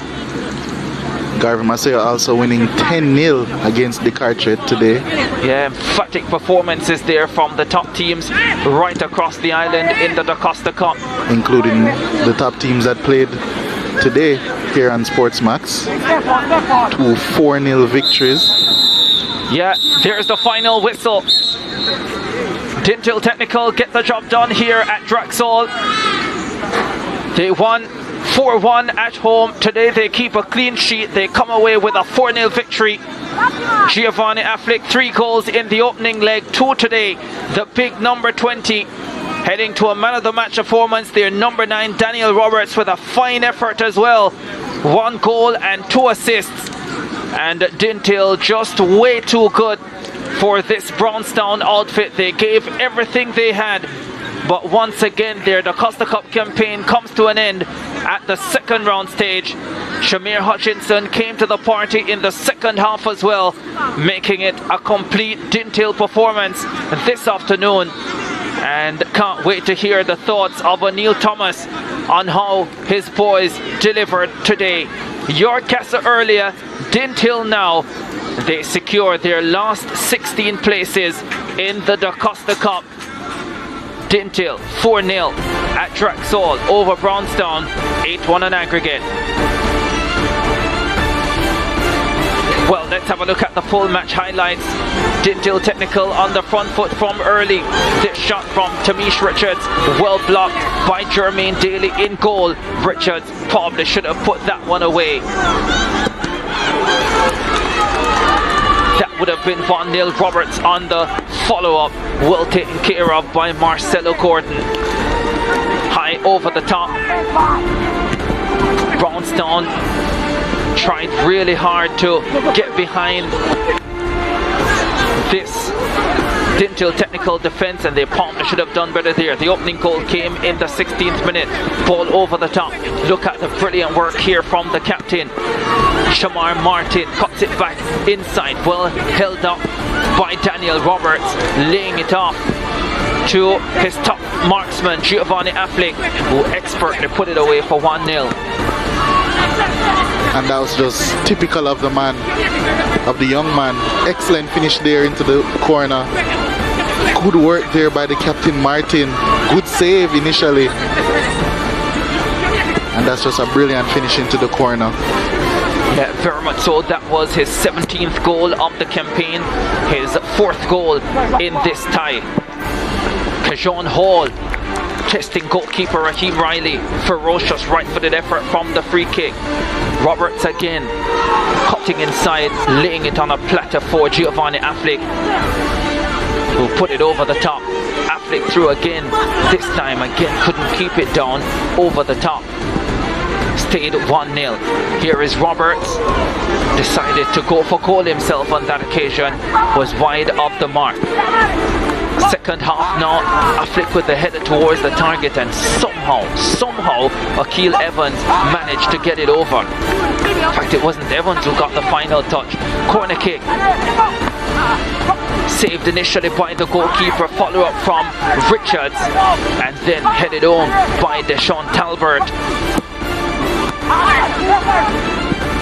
Garvey Maceo also winning 10-0 against the Carteret today. Yeah, emphatic performances there from the top teams right across the island in the DaCosta Cup. Including the top teams that played today here on SportsMax. 2 4-0 victories. Yeah, there's the final whistle. Dinthill Technical get the job done here at Drexel. They won 4-1 at home. Today they keep a clean sheet. They come away with a 4-0 victory. Giovanni Affleck, 3 goals in the opening leg, 2 today. The big number 20 heading to a man of the match performance. Their number 9, Daniel Roberts, with a fine effort as well. 1 goal and 2 assists. And Dinthill just way too good for this Brownstown outfit. They gave everything they had. But once again, their DaCosta Cup campaign comes to an end at the second round stage. Shamir Hutchinson came to the party in the second half as well, making it a complete Dinthill performance this afternoon. And can't wait to hear the thoughts of O'Neill Thomas on how his boys delivered today. Yorkcastle earlier, Dinthill now. They secure their last 16 places in the DaCosta Cup. Dinthill 4-0 at Drexel over Brownstown, 8-1 on aggregate. Well, let's have a look at the full match highlights. Dinthill Technical on the front foot from early. This shot from Tamish Richards, well blocked by Jermaine Daly in goal. Richards probably should have put that one away. That would have been 1-0. Roberts on the follow-up, well taken care of by Marcelo Gordon. High over the top. Brownstown tried really hard to get behind this Dinthill Technical defense, and they probably should have done better there. The opening goal came in the 16th minute. Ball over the top. Look at the brilliant work here from the captain. Shamar Martin cuts it back inside, well held up by Daniel Roberts, laying it off to his top marksman Giovanni Affleck, who expertly put it away for 1-0. And that was just typical of the man, of the young man. Excellent finish there into the corner. Good work there by the captain Martin. Good save initially. And that's just a brilliant finish into the corner. Yeah, very much so. That was his 17th goal of the campaign, his 4th goal in this tie. Kajon Hall testing goalkeeper Raheem Riley. Ferocious right-footed effort from the free kick. Roberts again cutting inside, laying it on a platter for Giovanni Affleck, who put it over the top. Affleck through again. This time again couldn't keep it down over the top. Stayed 1-0. Here is Roberts. Decided to go for goal himself on that occasion. Was wide of the mark. Second half now. Affleck with the header towards the target, and somehow Akil Evans managed to get it over. In fact, it wasn't Evans who got the final touch. Corner kick. Saved initially by the goalkeeper. Follow up from Richards, and then headed home by Deshaun Talbert.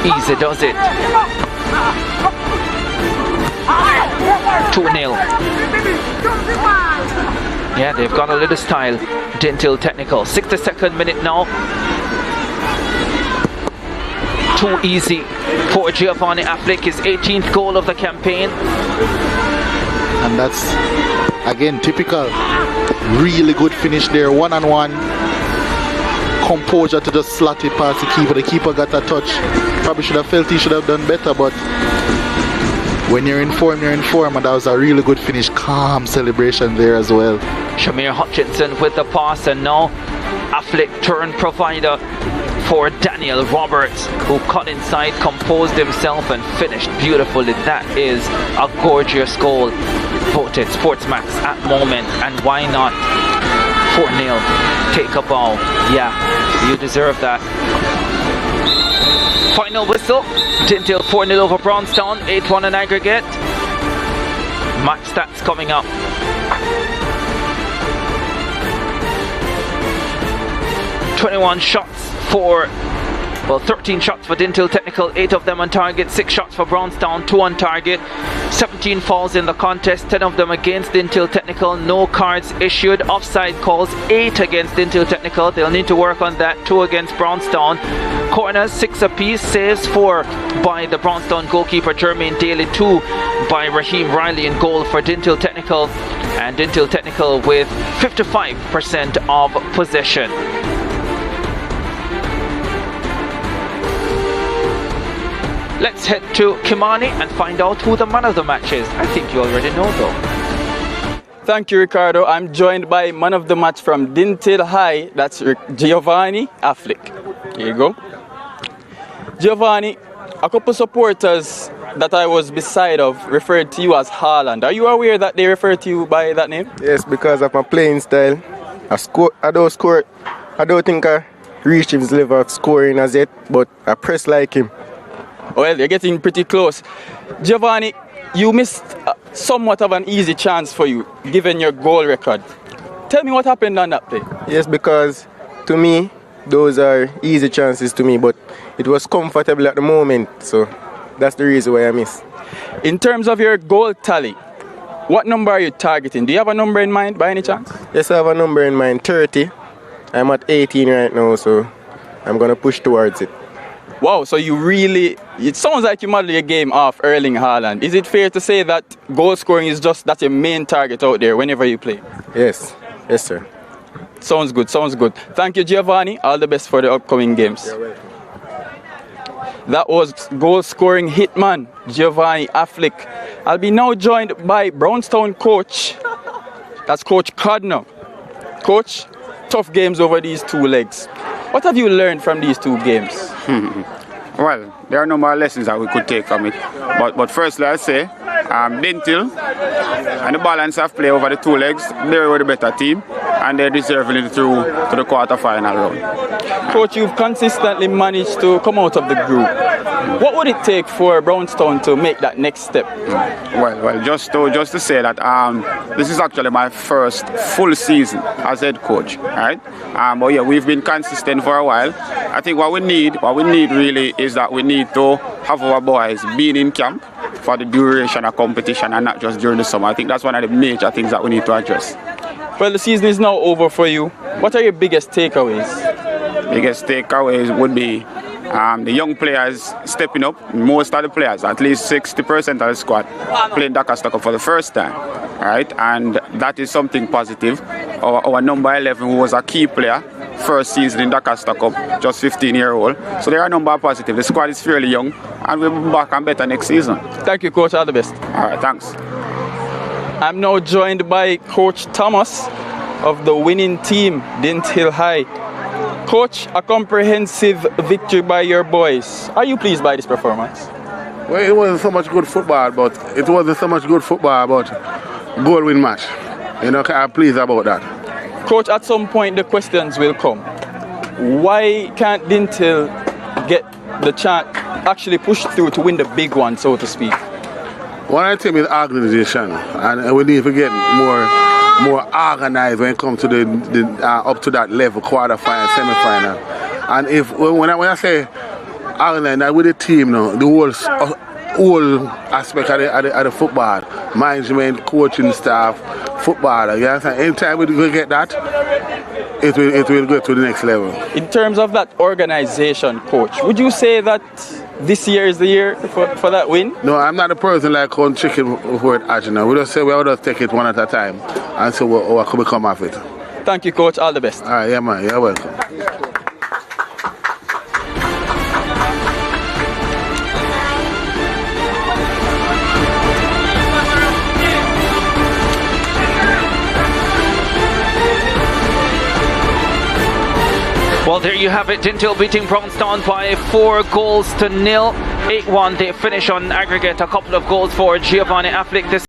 Easy does it. 2-0. Yeah, they've got a little style. Dinthill Technical. 62nd minute now. Too easy for Giovanni Affleck, his 18th goal of the campaign. And that's, again, typical. Really good finish there, one-on-one. Composure to just slot it past the keeper. The keeper got a touch. Probably should have felt he should have done better, but when you're in form, and that was a really good finish. Calm celebration there as well. Shamir Hutchinson with the pass, and now Affleck turn provider for Daniel Roberts, who cut inside, composed himself and finished beautifully. That is a gorgeous goal. Voted SportsMax at moment, and why not? 4-0. Take a bow. Yeah, you deserve that. Final whistle. Dinthill 4-0 over Brownstown. 8-1 in aggregate. Match stats coming up. Well, 13 shots for Dinthill Technical, 8 of them on target, 6 shots for Brownstown, 2 on target, 17 fouls in the contest, 10 of them against Dinthill Technical, no cards issued, offside calls, 8 against Dinthill Technical, they'll need to work on that, 2 against Brownstown. Corners, 6 apiece, saves 4 by the Brownstown goalkeeper Jermaine Daly, 2 by Raheem Riley in goal for Dinthill Technical, and Dinthill Technical with 55% of possession. Let's head to Kimani and find out who the man of the match is. I think you already know though. Thank you, Ricardo. I'm joined by man of the match from Dinthill High. That's Giovanni Affleck. Here you go. Giovanni, a couple supporters that I was beside of referred to you as Haaland. Are you aware that they refer to you by that name? Yes, because of my playing style. I don't think I reached his level of scoring as yet, but I press like him. Well, you're getting pretty close. Giovanni, you missed somewhat of an easy chance for you, given your goal record. Tell me what happened on that play. Yes, because to me, those are easy chances to me, but it was comfortable at the moment, so that's the reason why I missed. In terms of your goal tally, what number are you targeting? Do you have a number in mind by any chance? Yes, I have a number in mind, 30. I'm at 18 right now, so I'm going to push towards it. Wow, so it sounds like you model your game off Erling Haaland. Is it fair to say that goal scoring is that's your main target out there whenever you play? Yes, sir. Sounds good. Thank you, Giovanni. All the best for the upcoming games. That was goal scoring hitman, Giovanni Affleck. I'll be now joined by Brownstown coach. That's Coach Codner. Coach, tough games over these 2 legs. What have you learned from these 2 games? Well, there are no more lessons that we could take from it. But firstly, I say, Dinthill and the balance of play over the 2 legs, they were the better team, and they deserve it through to the quarter-final round. Coach, you've consistently managed to come out of the group. What would it take for Brownstown to make that next step? Well, just to say that this is actually my first full season as head coach, right? But yeah, we've been consistent for a while. I think what we need really is that we need to have our boys being in camp for the duration of competition and not just during the summer. I think that's one of the major things that we need to address. Well, the season is now over for you. What are your biggest takeaways? Biggest takeaways would be the young players stepping up. Most of the players, at least 60% of the squad, playing DaCosta Cup for the first time, right? And that is something positive. Our number 11, who was a key player, first season in DaCosta Cup, just 15-year-old. So there are a number of positives. The squad is fairly young, and we'll be back and better next season. Thank you, Coach. All the best. All right, thanks. I'm now joined by Coach Thomas of the winning team, Dinthill High. Coach, a comprehensive victory by your boys. Are you pleased by this performance? Well, it wasn't so much good football, but it wasn't so much good football, but goal win match. I'm pleased about that. Coach, at some point the questions will come. Why can't Dinthill get the chance, actually push through to win the big one, so to speak? One of the things is organization, and we need to get more organized when it comes to the up to that level, quarter-final, semi-final. And when I say organized, with the team now, the whole aspect of the football, management, coaching staff, footballer. You understand? Anytime we get that, it will go to the next level. In terms of that organization, coach, would you say that this year is the year for that win? No, I'm not a person like on chicken for it, Ajna. We just say we will just take it one at a time and see what could become of it. Thank you, coach. All the best. All right, yeah, man. You're welcome. Well, there you have it. Dinthill beating Brownstown by 4 goals to 0. 8-1. They finish on aggregate. A couple of goals for Giovanni Affleck this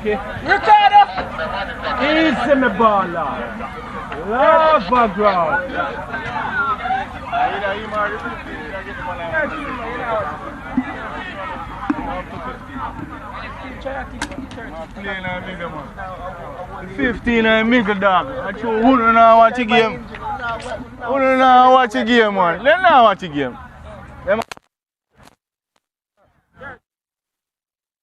Ricardo! Easy me baller. Love background. The 15 and middle dog. I show who don't watch a game. Who don't watch a game, man. Let not watch a game.